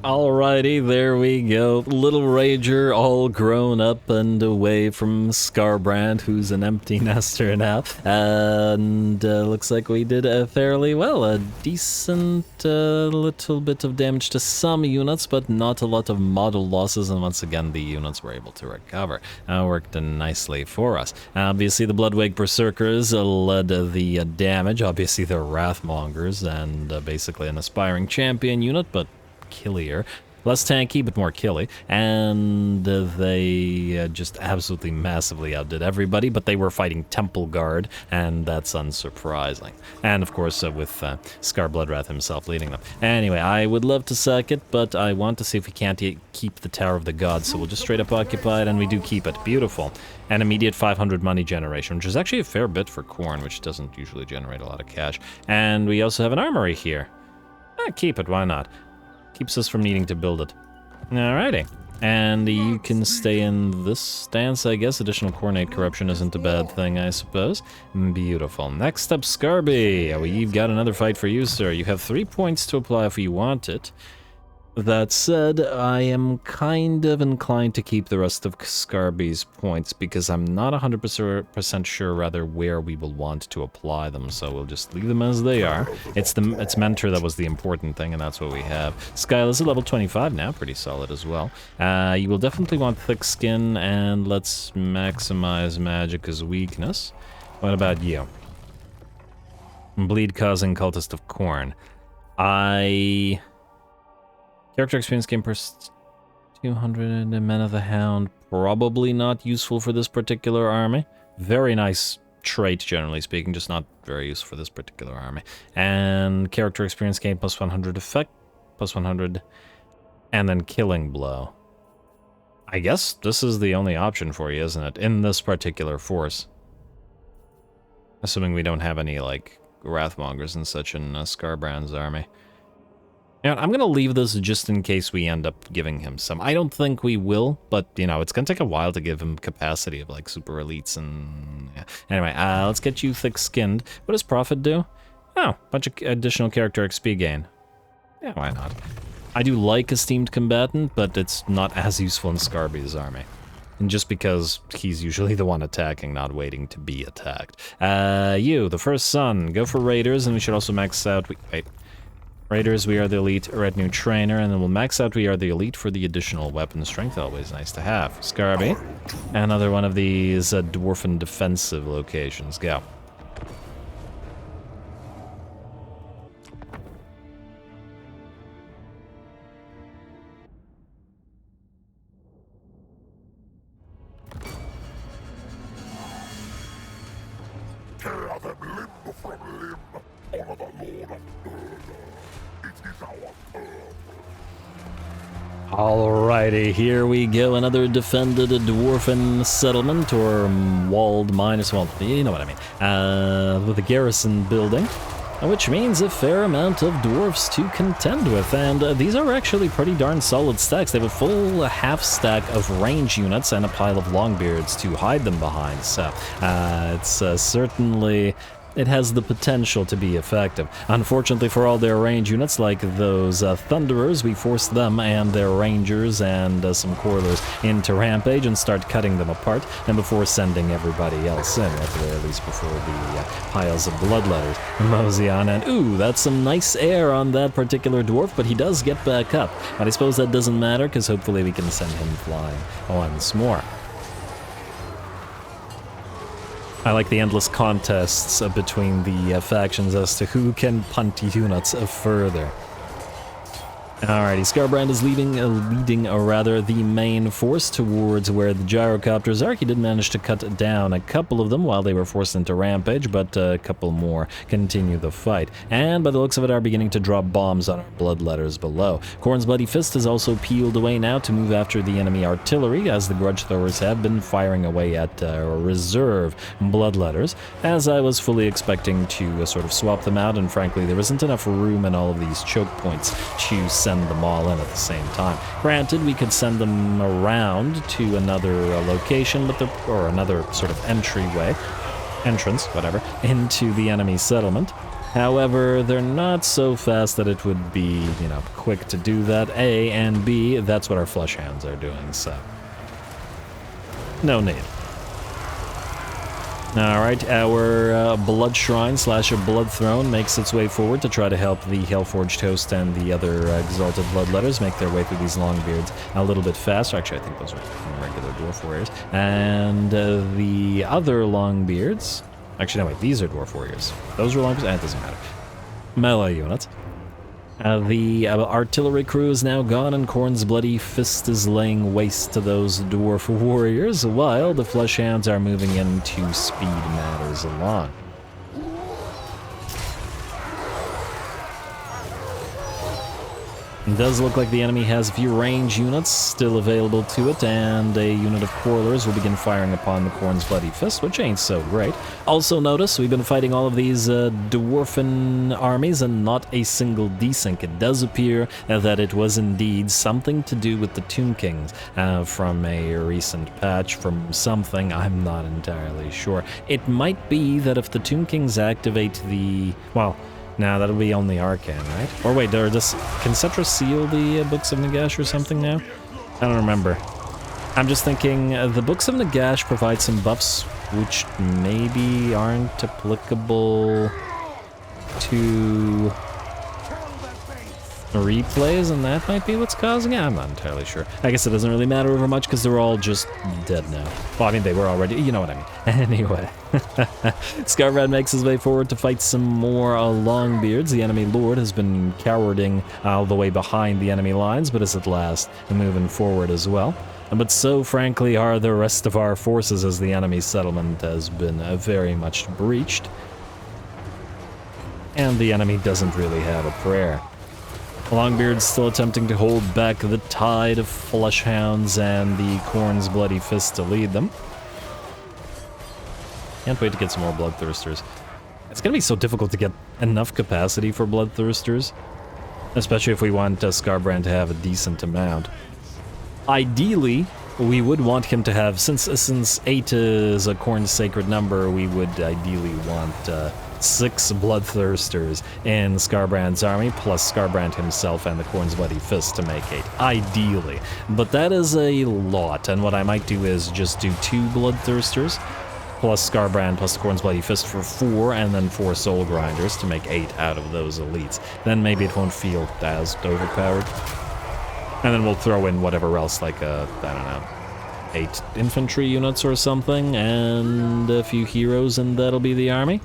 Alrighty, there we go. Little Rager all grown up and away from Skarbrand, who's an empty nester now. And looks like we did fairly well. A decent little bit of damage to some units, but not a lot of model losses. And once again, the units were able to recover. Worked nicely for us. Obviously, the Bloodwake Berserkers led the damage. Obviously, they're Wrathmongers and basically an aspiring champion unit, but killier. Less tanky, but more killy. And they just absolutely massively outdid everybody, but they were fighting Temple Guard, and that's unsurprising. And of course, with Scar Bloodwrath himself leading them. Anyway, I would love to sack it, but I want to see if we can't keep the Tower of the Gods, so we'll just straight up occupy it, and we do keep it. Beautiful. An immediate 500 money generation, which is actually a fair bit for Khorne, which doesn't usually generate a lot of cash. And we also have an armory here. Keep it, why not? Keeps us from needing to build it. Alrighty. And you can stay in this stance, I guess. Additional coordinate corruption isn't a bad thing, I suppose. Beautiful. Next up, Skarby. We've got another fight for you, sir. You have 3 points to apply if you want it. That said, I am kind of inclined to keep the rest of Skarby's points because I'm not 100% sure rather where we will want to apply them, so we'll just leave them as they are. It's Mentor that was the important thing, and that's what we have. Skyle is a level 25 now, pretty solid as well. You will definitely want Thick Skin, and let's maximize Magic as weakness. What about you? Bleed-causing Cultist of Khorne. Character experience gain per 200, Men of the Hound, probably not useful for this particular army. Very nice trait, generally speaking, just not very useful for this particular army. And character experience gain plus 100 effect, plus 100, and then Killing Blow. I guess this is the only option for you, isn't it? In this particular force. Assuming we don't have any, like, Wrathmongers and such in Skarbrand's army. And I'm going to leave this just in case we end up giving him some. I don't think we will, but, you know, it's going to take a while to give him capacity of, like, super elites and... Yeah. Anyway, let's get you thick-skinned. What does Prophet do? Oh, bunch of additional character XP gain. Yeah, why not? I do like Esteemed Combatant, but it's not as useful in Skarby's army. And just because he's usually the one attacking, not waiting to be attacked. You, the First Son, go for Raiders, and we should also max out... Wait. Raiders, we are the elite retinue trainer, and then we'll max out we are the elite for the additional weapon strength, always nice to have. Skarby, another one of these dwarfen defensive locations, go. Tear them limb from limb, honor the Lord of Murder. It is our turn. Alrighty, here we go. Another defended dwarfen settlement, or walled minus, well, you know what I mean. With a garrison building, which means a fair amount of dwarfs to contend with. And these are actually pretty darn solid stacks. They have a full half stack of range units and a pile of longbeards to hide them behind. So it's certainly... It has the potential to be effective. Unfortunately for all their range units, like those Thunderers, we force them and their Rangers and some Coilers into Rampage and start cutting them apart, and before sending everybody else in, at the very least before the piles of bloodletters mosey on. And ooh, that's some nice air on that particular dwarf, but he does get back up. But I suppose that doesn't matter, because hopefully we can send him flying once more. I like the endless contests between the factions as to who can punt units further. Alrighty, Skarbrand is leading the main force towards where the gyrocopters are. He did manage to cut down a couple of them while they were forced into Rampage, but a couple more continue the fight. And by the looks of it, are beginning to drop bombs on our bloodletters below. Khorne's Bloody Fist has also peeled away now to move after the enemy artillery, as the Grudge Throwers have been firing away at reserve bloodletters, as I was fully expecting to sort of swap them out, and frankly, there isn't enough room in all of these choke points to send them all in at the same time. Granted, we could send them around to another location, but or another sort of entrance, whatever, into the enemy settlement. However, they're not so fast that it would be, you know, quick to do that, A, and B, that's what our flesh hounds are doing, so no need. Alright, our blood shrine slash a blood throne makes its way forward to try to help the Hellforged Host and the other exalted bloodletters make their way through these longbeards a little bit faster. Actually, I think those are regular dwarf warriors. And the other longbeards... Actually, no, wait, these are dwarf warriors. Those are longbeards? It doesn't matter. Melee units. The artillery crew is now gone, and Khorne's bloody fist is laying waste to those dwarf warriors, while the flesh hounds are moving in to speed matters along. It does look like the enemy has a few range units still available to it, and a unit of quarrelers will begin firing upon the Khorne's bloody fist, which ain't so great. Also notice, we've been fighting all of these dwarfen armies and not a single desync. It does appear that it was indeed something to do with the Tomb Kings from a recent patch, from something, I'm not entirely sure. It might be that if the Tomb Kings activate the, well, now that'll be only Arcane, right? Or wait, can Cetra seal the Books of Nagash or something now? I don't remember. I'm just thinking the Books of Nagash provide some buffs which maybe aren't applicable to replays, and that might be what's causing it? I'm not entirely sure. I guess it doesn't really matter over much because they're all just dead now. Well, I mean, they were already, you know what I mean. Anyway, Skarbrand makes his way forward to fight some more Longbeards. The enemy lord has been cowarding all the way behind the enemy lines, but is at last moving forward as well. But so, frankly, are the rest of our forces, as the enemy settlement has been very much breached. And the enemy doesn't really have a prayer. Longbeard's still attempting to hold back the tide of flesh hounds and the Khorne's bloody fist to lead them. Can't wait to get some more bloodthirsters. It's gonna be so difficult to get enough capacity for bloodthirsters, especially if we want Skarbrand to have a decent amount. Ideally, we would want him to have, since 8 is a Khorne's sacred number, we would ideally want 6 bloodthirsters in Skarbrand's army, plus Skarbrand himself and the Khorne's bloody fist to make 8, ideally. But that is a lot, and what I might do is just do 2 bloodthirsters, plus Skarbrand, plus the Khorne's bloody fist for 4, and then 4 soul grinders to make 8 out of those elites. Then maybe it won't feel as overpowered. And then we'll throw in whatever else, like, I don't know, 8 infantry units or something, and a few heroes, and that'll be the army.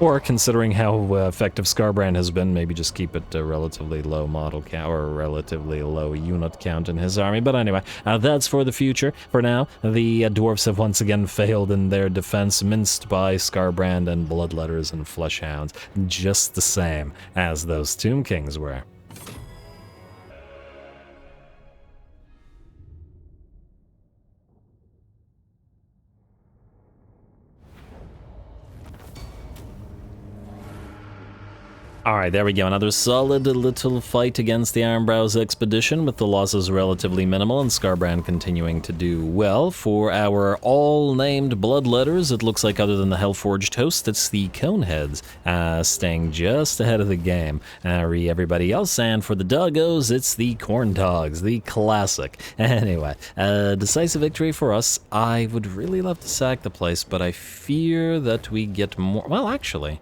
Or, considering how effective Skarbrand has been, maybe just keep it a relatively low model count, or a relatively low unit count in his army. But anyway, that's for the future. For now, the dwarfs have once again failed in their defense, minced by Skarbrand and bloodletters and fleshhounds, just the same as those Tomb Kings were. Alright, there we go. Another solid little fight against the Ironbrow's expedition, with the losses relatively minimal and Skarbrand continuing to do well. For our all-named bloodletters, it looks like other than the Hellforged Host, it's the Coneheads staying just ahead of the game. Everybody else, and for the Doggos, it's the Khorne Dogs, the classic. Anyway, decisive victory for us. I would really love to sack the place, but I fear that we get more... Well, actually...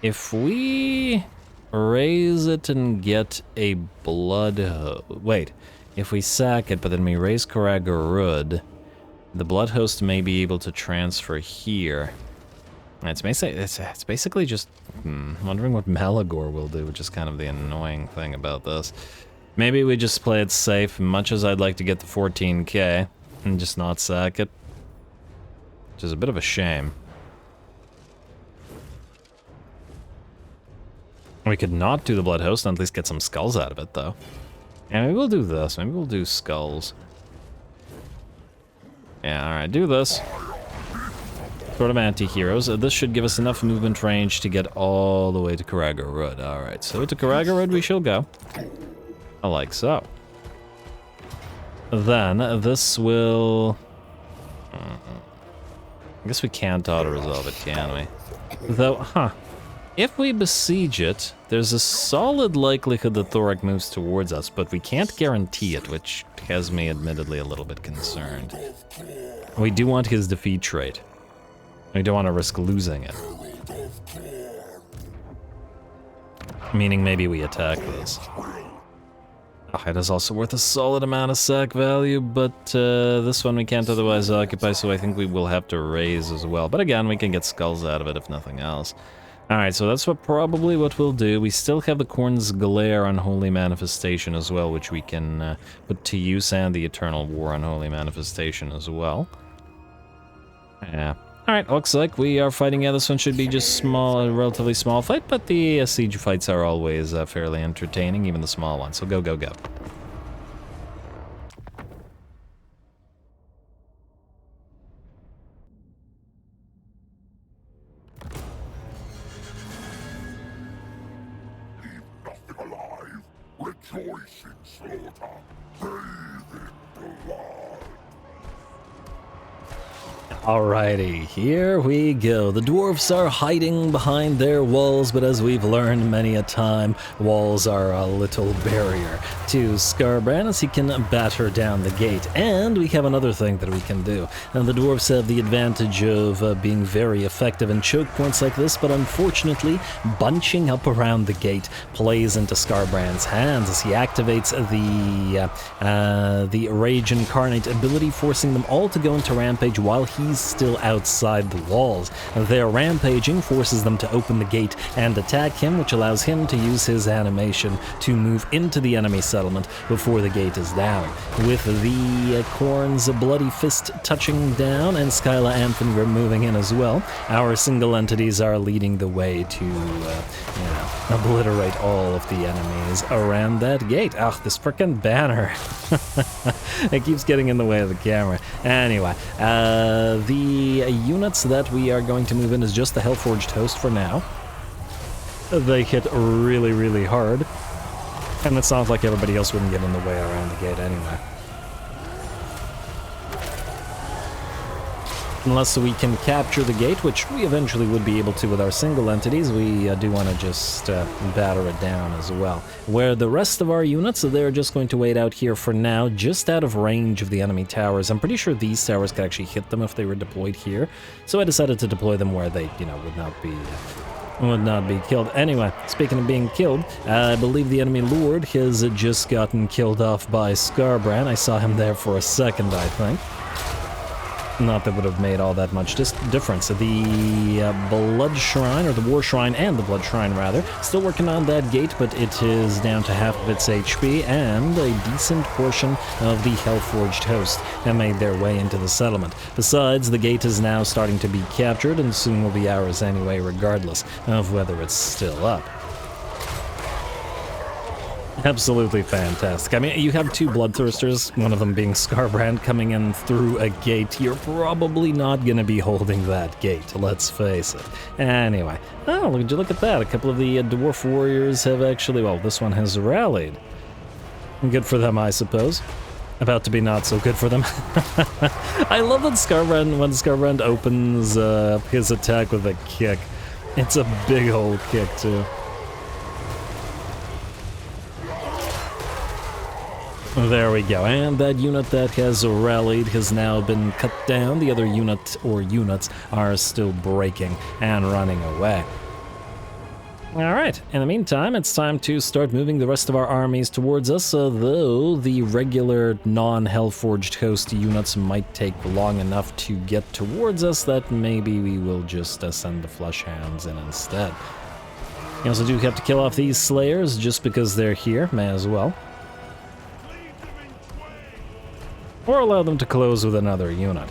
If we raise it and get a wait, if we sack it, but then we raise Khoragorud, the blood host may be able to transfer here. It's basically just wondering what Malagor will do, which is kind of the annoying thing about this. Maybe we just play it safe, much as I'd like to get the 14k, and just not sack it, which is a bit of a shame. We could not do the Blood Host and at least get some skulls out of it, though. Yeah, maybe we'll do this. Maybe we'll do skulls. Yeah, alright, do this. Sort of anti-heroes. This should give us enough movement range to get all the way to Khoragorud. Alright, so to Khoragorud we shall go. I like so. Then, this will... I guess we can't auto-resolve it, can we? Though, if we besiege it, there's a solid likelihood that Thorak moves towards us, but we can't guarantee it, which has me admittedly a little bit concerned. We do want his defeat trait. We don't want to risk losing it. Meaning maybe we attack this. It is also worth a solid amount of sack value, but this one we can't otherwise occupy, so I think we will have to raise as well. But again, we can get skulls out of it if nothing else. Alright, so that's probably what we'll do. We still have the Khorne's Glare Unholy Manifestation as well, which we can put to use, and the Eternal War Unholy Manifestation as well. Yeah. Alright, looks like we are fighting. Yeah, this one should be just small, a relatively small fight, but the siege fights are always fairly entertaining, even the small ones. So go, go, go. Leave nothing alive. Rejoice in slaughter. Bathe in blood. Alrighty, here we go. The dwarves are hiding behind their walls, but as we've learned many a time, walls are a little barrier to Skarbrand as he can batter down the gate. And we have another thing that we can do. And the dwarves have the advantage of being very effective in choke points like this, but unfortunately, bunching up around the gate plays into Skarbrand's hands as he activates the Rage Incarnate ability, forcing them all to go into rampage while he's still outside the walls. Their rampaging forces them to open the gate and attack him, which allows him to use his animation to move into the enemy settlement before the gate is down. With the Khorne's Bloody Fist touching down and Skyla Anthengrim moving in as well, our single entities are leading the way to obliterate all of the enemies around that gate. Ugh, this frickin' banner. It keeps getting in the way of the camera. Anyway, the units that we are going to move in is just the Hellforged Host for now. They hit really, really hard. And it sounds like everybody else wouldn't get in the way around the gate anyway. Unless we can capture the gate, which we eventually would be able to with our single entities, we do want to just batter it down as well. Where the rest of our units, they're just going to wait out here for now, just out of range of the enemy towers. I'm pretty sure these towers could actually hit them if they were deployed here, so I decided to deploy them where they, would not be killed. Anyway, speaking of being killed, I believe the enemy lord has just gotten killed off by Skarbrand. I saw him there for a second, I think. Not that would have made all that much difference. The Blood Shrine, or the War Shrine and the Blood Shrine rather, still working on that gate, but it is down to half of its HP, and a decent portion of the Hellforged Host have made their way into the settlement. Besides, the gate is now starting to be captured, and soon will be ours anyway, regardless of whether it's still up. Absolutely fantastic. I mean, you have two bloodthirsters, one of them being Skarbrand, coming in through a gate. You're probably not going to be holding that gate, let's face it. Anyway, oh, would you look at that? A couple of the dwarf warriors have actually, well, this one has rallied. Good for them, I suppose. About to be not so good for them. I love that Skarbrand, when Skarbrand opens his attack with a kick, it's a big old kick, too. There we go, and that unit that has rallied has now been cut down. The other unit, or units, are still breaking and running away. Alright, in the meantime, it's time to start moving the rest of our armies towards us, though the regular non-Hellforged Host units might take long enough to get towards us that maybe we will just send the Flesh Hounds in instead. You also do have to kill off these Slayers just because they're here, may as well. Or allow them to close with another unit.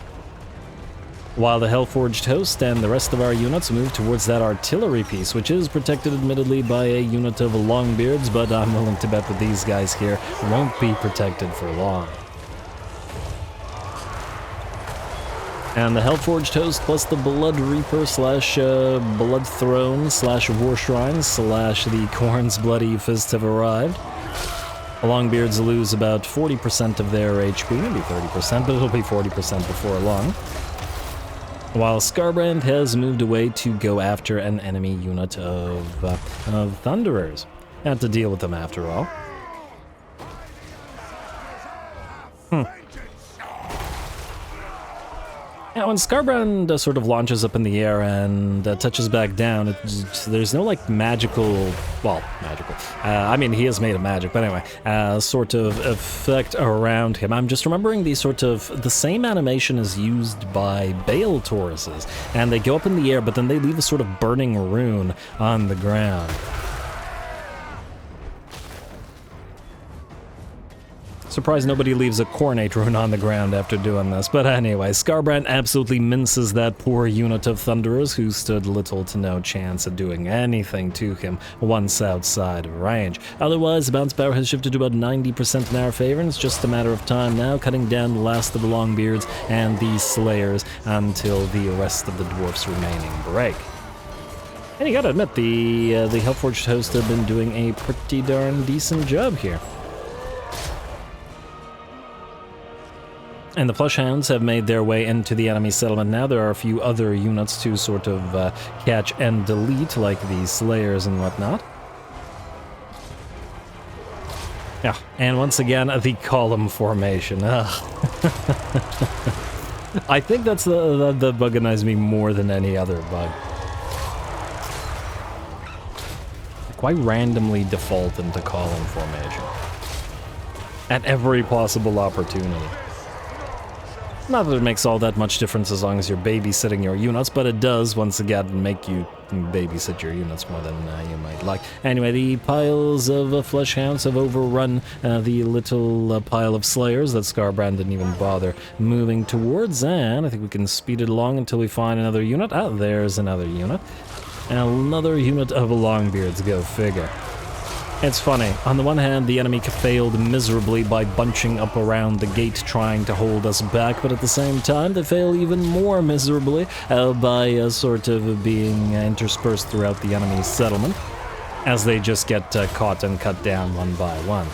While the Hellforged Host and the rest of our units move towards that artillery piece, which is protected admittedly by a unit of Longbeards, but I'm willing to bet that these guys here won't be protected for long. And the Hellforged Host plus the Blood Reaper slash Blood Throne slash War Shrine slash the Khorne's Bloody Fist have arrived. The Longbeards lose about 40% of their HP, maybe 30%, but it'll be 40% before long. while Skarbrand has moved away to go after an enemy unit of Thunderers. Had to deal with them after all. Now, when Skarbrand sort of launches up in the air and touches back down, there's no, like, magical... Well, magical. I mean, he is made of magic, but anyway, sort of effect around him. I'm just remembering the sort of... The same animation is used by Bale Tauruses, and they go up in the air, but then they leave a sort of burning rune on the ground. Surprised nobody leaves a Khornate rune on the ground after doing this. But anyway, Skarbrand absolutely minces that poor unit of Thunderers who stood little to no chance of doing anything to him once outside of range. Otherwise, the bounce power has shifted to about 90% in our favor, and it's just a matter of time now, cutting down the last of the Longbeards and the Slayers until the rest of the dwarfs remaining break. And you gotta admit, the Hellforged host have been doing a pretty darn decent job here. And the Flesh Hounds have made their way into the enemy settlement now. There are a few other units to sort of catch and delete, like the Slayers and whatnot. Yeah, and once again, the column formation. I think that's the bug annoys me more than any other bug. Why randomly default into column formation? At every possible opportunity. Not that it makes all that much difference as long as you're babysitting your units, but it does, once again, make you babysit your units more than you might like. Anyway, the piles of Flesh Hounds have overrun the little pile of Slayers that Skarbrand didn't even bother moving towards, and I think we can speed it along until we find another unit. Ah, there's another unit. And another unit of Longbeards, go figure. It's funny, on the one hand, the enemy failed miserably by bunching up around the gate trying to hold us back, but at the same time, they fail even more miserably by sort of being interspersed throughout the enemy's settlement, as they just get caught and cut down one by one.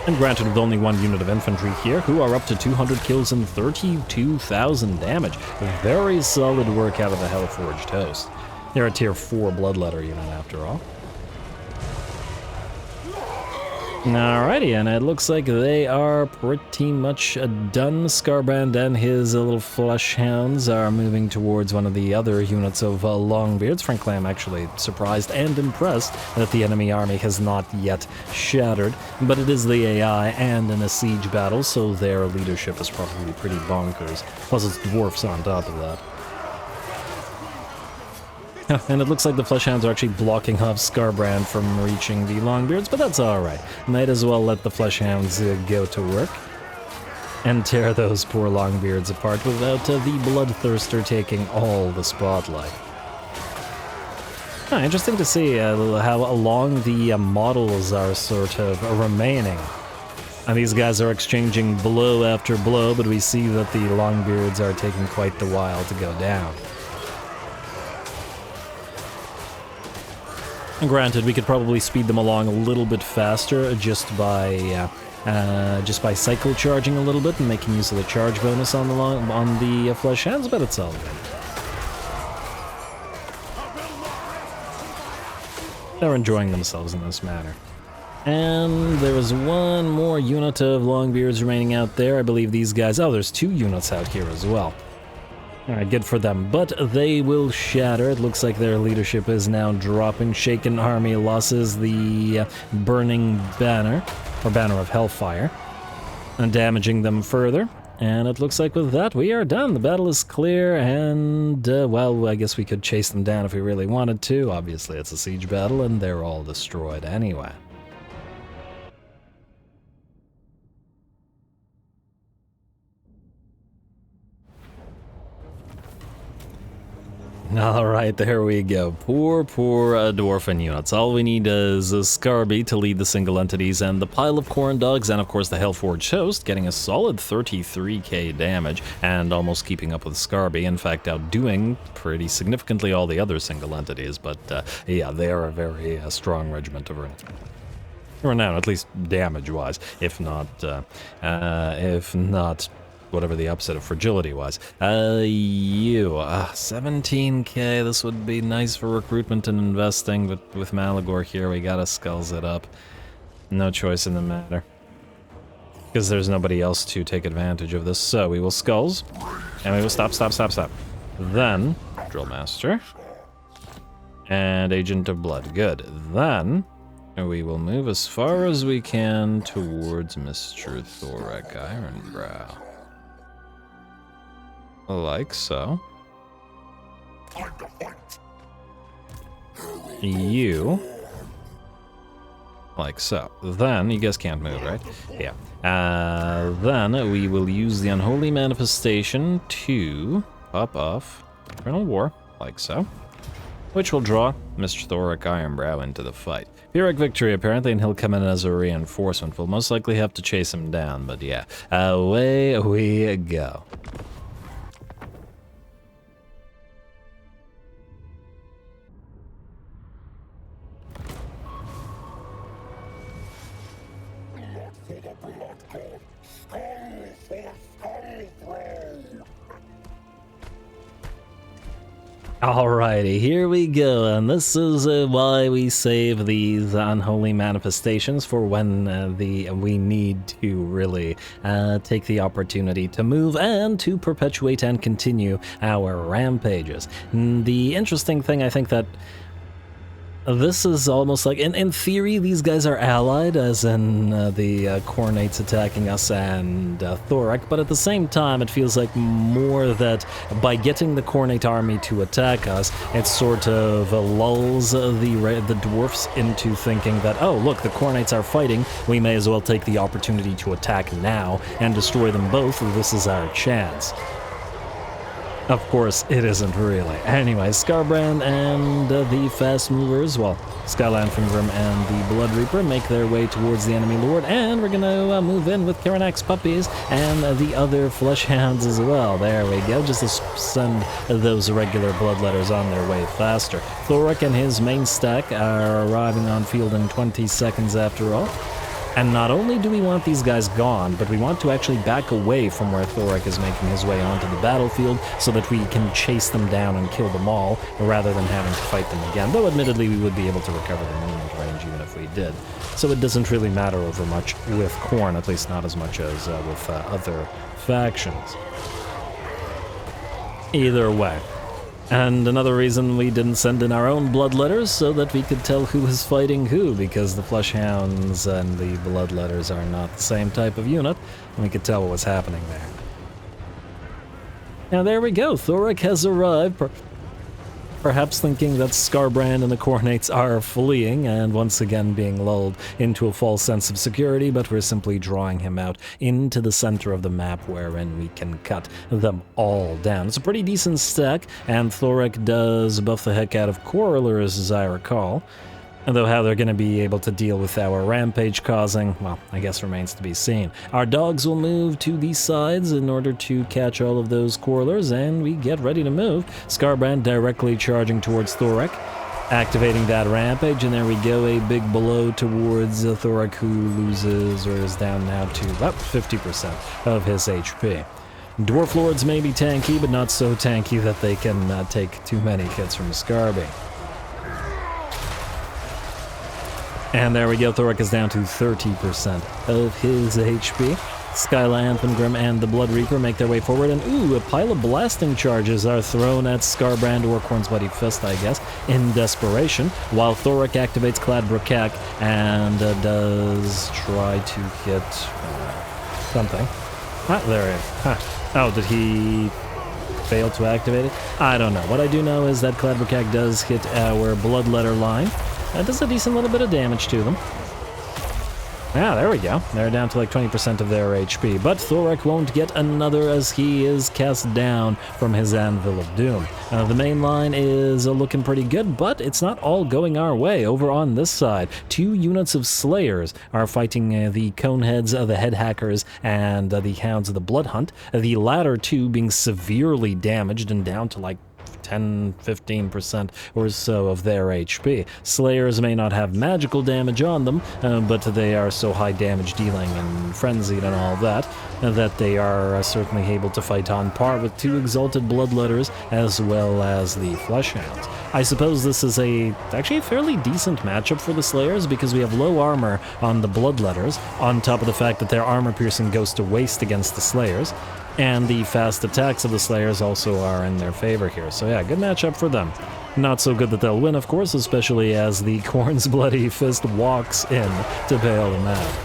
And granted, with only one unit of infantry here, who are up to 200 kills and 32,000 damage. Very solid work out of the Hellforged host. They're a tier 4 Bloodletter unit after all. Alrighty, and it looks like they are pretty much done. Skarbrand and his little Flesh Hounds are moving towards one of the other units of Longbeards. Frankly, I'm actually surprised and impressed that the enemy army has not yet shattered, but it is the AI and in a siege battle, so their leadership is probably pretty bonkers. Plus it's dwarfs on top of that. And it looks like the Flesh Hounds are actually blocking off Skarbrand from reaching the Longbeards, but that's alright. Might as well let the Flesh Hounds go to work and tear those poor Longbeards apart without the bloodthirster taking all the spotlight. Interesting to see how long the models are sort of remaining. And these guys are exchanging blow after blow, but we see that the Longbeards are taking quite the while to go down. Granted, we could probably speed them along a little bit faster just by cycle charging a little bit and making use of the charge bonus on the Flesh Hounds, but it's all good. They're enjoying themselves in this manner. And there is one more unit of Longbeards remaining out there. I believe these guys... Oh, there's 2 units out here as well. Alright, good for them, but they will shatter. It looks like their leadership is now dropping. Shaken Army losses the Burning Banner, or Banner of Hellfire, and damaging them further. And it looks like with that, we are done. The battle is clear, and, well, I guess we could chase them down if we really wanted to. Obviously, it's a siege battle, and they're all destroyed anyway. Alright, there we go. Poor Dwarfen units. All we need is Skarby to lead the single entities, and the pile of Khorne dogs, and of course the Hellforged host, getting a solid 33k damage, and almost keeping up with Skarby, in fact outdoing pretty significantly all the other single entities, but yeah, they are a very strong regiment of renown, at least damage-wise, if not whatever the opposite of fragility was. 17k, this would be nice for recruitment and investing, but with Malagor here, we gotta skulls it up. No choice in the matter. Because there's nobody else to take advantage of this, so we will skulls, and we will stop. Then, Drill Master, and Agent of Blood, good. Then, we will move as far as we can towards Mr. Thorek Ironbrow. Like so. You. Like so. Then, you guys can't move, right? Yeah. Then we will use the Unholy Manifestation to pop off Eternal War, like so. Which will draw Mr. Thorek Ironbrow into the fight. Pyrrhic victory, apparently, and he'll come in as a reinforcement. We'll most likely have to chase him down, but yeah. Away we go. Alrighty, here we go, and this is why we save these unholy manifestations for when we need to really take the opportunity to move and to perpetuate and continue our rampages. The interesting thing, I think, that this is almost like, in theory, these guys are allied, as in the Khornates attacking us and Thorek, but at the same time, it feels like more that by getting the Khornate army to attack us, it sort of lulls the dwarfs into thinking that, oh, look, the Khornates are fighting, we may as well take the opportunity to attack now and destroy them both, this is our chance. Of course, it isn't really. Anyway, Skarbrand and the fast movers, well, Skylantfengrim and the Blood Reaper make their way towards the enemy lord, and we're gonna move in with Karanak's puppies and the other flesh hounds as well. There we go, just to send those regular bloodletters on their way faster. Thorek and his main stack are arriving on field in 20 seconds after all. And not only do we want these guys gone, but we want to actually back away from where Thorek is making his way onto the battlefield so that we can chase them down and kill them all, rather than having to fight them again. Though admittedly we would be able to recover the movement range even if we did. So it doesn't really matter over much with Khorne, at least not as much as with other factions. Either way. And another reason we didn't send in our own bloodletters, so that we could tell who is fighting who, because the Fleshhounds and the bloodletters are not the same type of unit, and we could tell what was happening there. Now there we go, Thorek has arrived, perhaps thinking that Skarbrand and the Khornates are fleeing and once again being lulled into a false sense of security, but we're simply drawing him out into the center of the map wherein we can cut them all down. It's a pretty decent stack, and Thorek does buff the heck out of Quarrelers, as I recall. Though how they're going to be able to deal with our rampage causing, well, I guess remains to be seen. Our dogs will move to these sides in order to catch all of those Quarrelers, and we get ready to move. Skarbrand directly charging towards Thorek, activating that rampage, and there we go, a big blow towards Thorek, who loses, or is down now to about 50% of his HP. Dwarf Lords may be tanky, but not so tanky that they can take too many hits from Skarby. And there we go, Thorek is down to 30% of his HP. Skylantfengrim and the Blood Reaper make their way forward, and ooh, a pile of blasting charges are thrown at Skarbrand, or Khorne's Bloody Fist, I guess, in desperation, while Thorek activates Cladbrokak and does try to hit something. Ah, there he is. Huh. Oh, did he fail to activate it? I don't know. What I do know is that Cladbrokak does hit our Bloodletter line. That does a decent little bit of damage to them. Yeah, there we go. They're down to like 20% of their HP. But Thorek won't get another as he is cast down from his Anvil of Doom. The main line is looking pretty good, but it's not all going our way. Over on this side, 2 units of Slayers are fighting the Coneheads, the Head Hackers, and the Hounds of the Blood Hunt. The latter 2 being severely damaged and down to like 10, 15% or so of their HP. Slayers may not have magical damage on them, but they are so high damage dealing and frenzied and all that, that they are certainly able to fight on par with 2 exalted bloodletters as well as the fleshhounds. I suppose this is actually a fairly decent matchup for the Slayers because we have low armor on the bloodletters, on top of the fact that their armor piercing goes to waste against the Slayers, and the fast attacks of the Slayers also are in their favor here. So yeah, good matchup for them. Not so good that they'll win, of course, especially as the Khorne's Bloody Fist walks in to bail them out.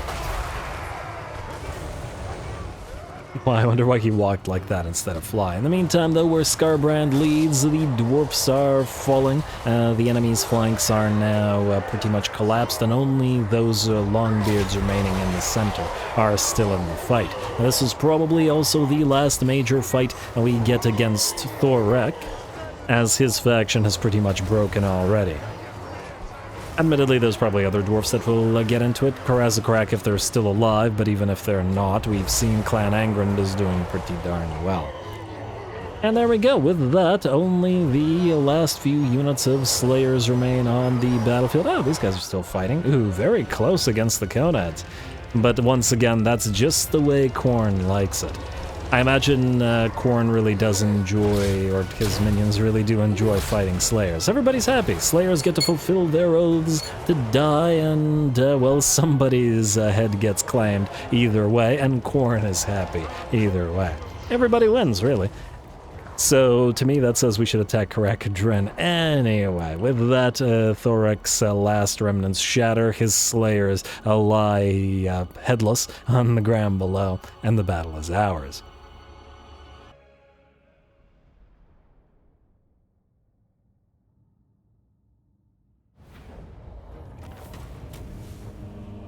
Well, I wonder why he walked like that instead of fly. In the meantime, though, where Skarbrand leads, the dwarfs are falling. The enemy's flanks are now pretty much collapsed, and only those longbeards remaining in the center are still in the fight. This is probably also the last major fight we get against Thorek, as his faction has pretty much broken already. Admittedly, there's probably other dwarfs that will get into it. Karazakrak if they're still alive, but even if they're not, we've seen Clan Angrand is doing pretty darn well. And there we go. With that, only the last few units of Slayers remain on the battlefield. Oh, these guys are still fighting. Ooh, very close against the Coneheads. But once again, that's just the way Khorne likes it. I imagine Khorne really does enjoy, or his minions really do enjoy fighting Slayers. Everybody's happy. Slayers get to fulfill their oaths to die, and, well, somebody's head gets claimed either way, and Khorne is happy either way. Everybody wins, really. So, to me, that says we should attack Karak-Dren anyway. With that, Thorek's last remnants shatter, his Slayers lie headless on the ground below, and the battle is ours.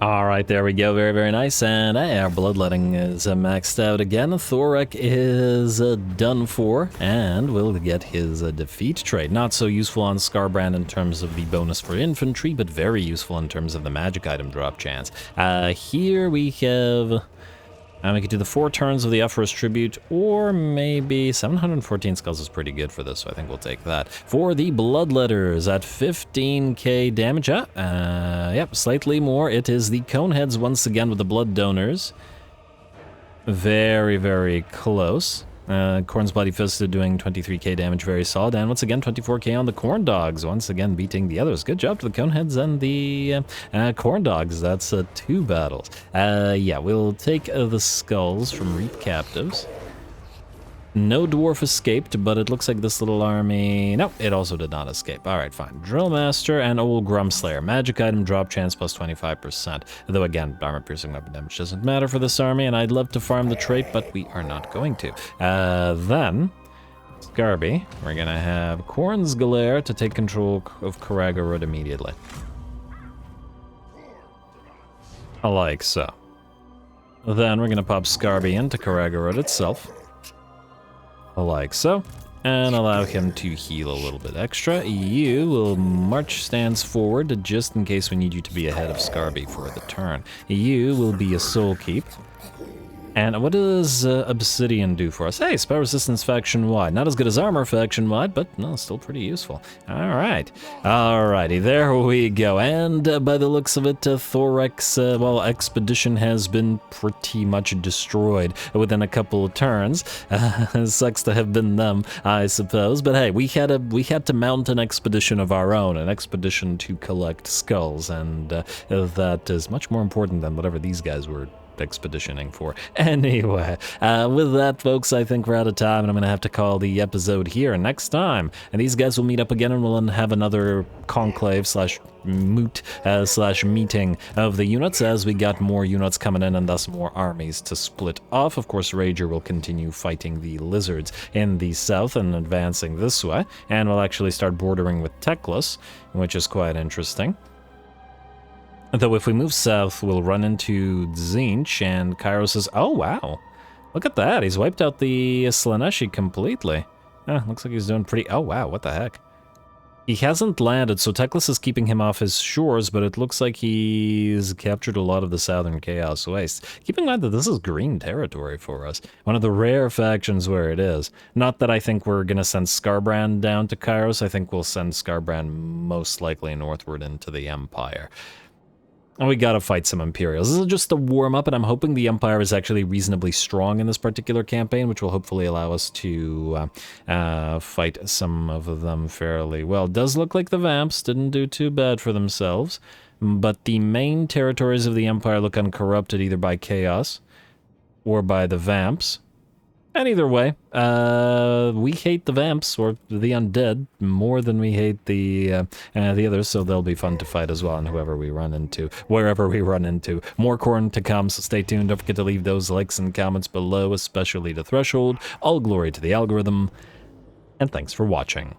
Alright, there we go. Very, very nice. And hey, our bloodletting is maxed out again. Thorek is done for, and we'll get his defeat trait. Not so useful on Skarbrand in terms of the bonus for infantry, but very useful in terms of the magic item drop chance. Here we have... we could do the 4 turns of the Uphar's Tribute, or maybe 714 skulls is pretty good for this, so I think we'll take that. For the Bloodletters at 15k damage, yep, slightly more. It is the Coneheads once again with the Blood Donors. Very, very close. Khorne's Bloody Fist doing 23k damage, very solid, and once again 24k on the Khorne Dogs, once again beating the others. Good job to the Coneheads and the Khorne Dogs. That's 2 battles. Yeah, we'll take the skulls from Reap Captives. No dwarf escaped, but it looks like this little army... Nope, it also did not escape. Alright, fine. Drillmaster and Old Grumslayer. Magic item drop chance plus 25%. Though again, armor-piercing weapon damage doesn't matter for this army, and I'd love to farm the trait, but we are not going to. Then, Skarby, we're gonna have Khorne's Galere to take control of Karagarud immediately. Like so. Then we're gonna pop Skarby into Karagarud itself. Like so, and allow him to heal a little bit extra. You will march stands forward just in case we need you to be ahead of Skarby for the turn. You will be a soul keep. And what does Obsidian do for us? Hey, spell resistance faction-wide. Not as good as armor faction-wide, but no, still pretty useful. Alright. Alrighty, there we go. And by the looks of it, Thorek's, well, expedition has been pretty much destroyed within a couple of turns. Sucks to have been them, I suppose. But hey, we had to mount an expedition of our own, an expedition to collect skulls, and that is much more important than whatever these guys were expeditioning for. Anyway, with that, folks, I think we're out of time, and I'm gonna have to call the episode here. Next time, and these guys will meet up again, and we'll have another conclave slash moot slash meeting of the units as we got more units coming in and thus more armies to split off. Of course, Rager will continue fighting the lizards in the south and advancing this way, and we'll actually start bordering with Teclis, which is quite interesting. Though if we move south, we'll run into Tzeentch, and Cairo says, oh wow, look at that, he's wiped out the Slaneshi completely. Looks like he's doing pretty, oh wow, what the heck. He hasn't landed, so Teclis is keeping him off his shores, but it looks like he's captured a lot of the Southern Chaos Waste. Keep in mind that this is green territory for us. One of the rare factions where it is. Not that I think we're going to send Skarbrand down to Kairos. I think we'll send Skarbrand most likely northward into the Empire. And we gotta fight some Imperials. This is just a warm-up, and I'm hoping the Empire is actually reasonably strong in this particular campaign, which will hopefully allow us to fight some of them fairly well. It does look like the Vamps didn't do too bad for themselves, but the main territories of the Empire look uncorrupted either by Chaos or by the Vamps. And either way, we hate the Vamps, or the Undead, more than we hate the others, so they'll be fun to fight as well, and wherever we run into. More Khorne to come, so stay tuned. Don't forget to leave those likes and comments below, especially the Threshold. All glory to the algorithm, and thanks for watching.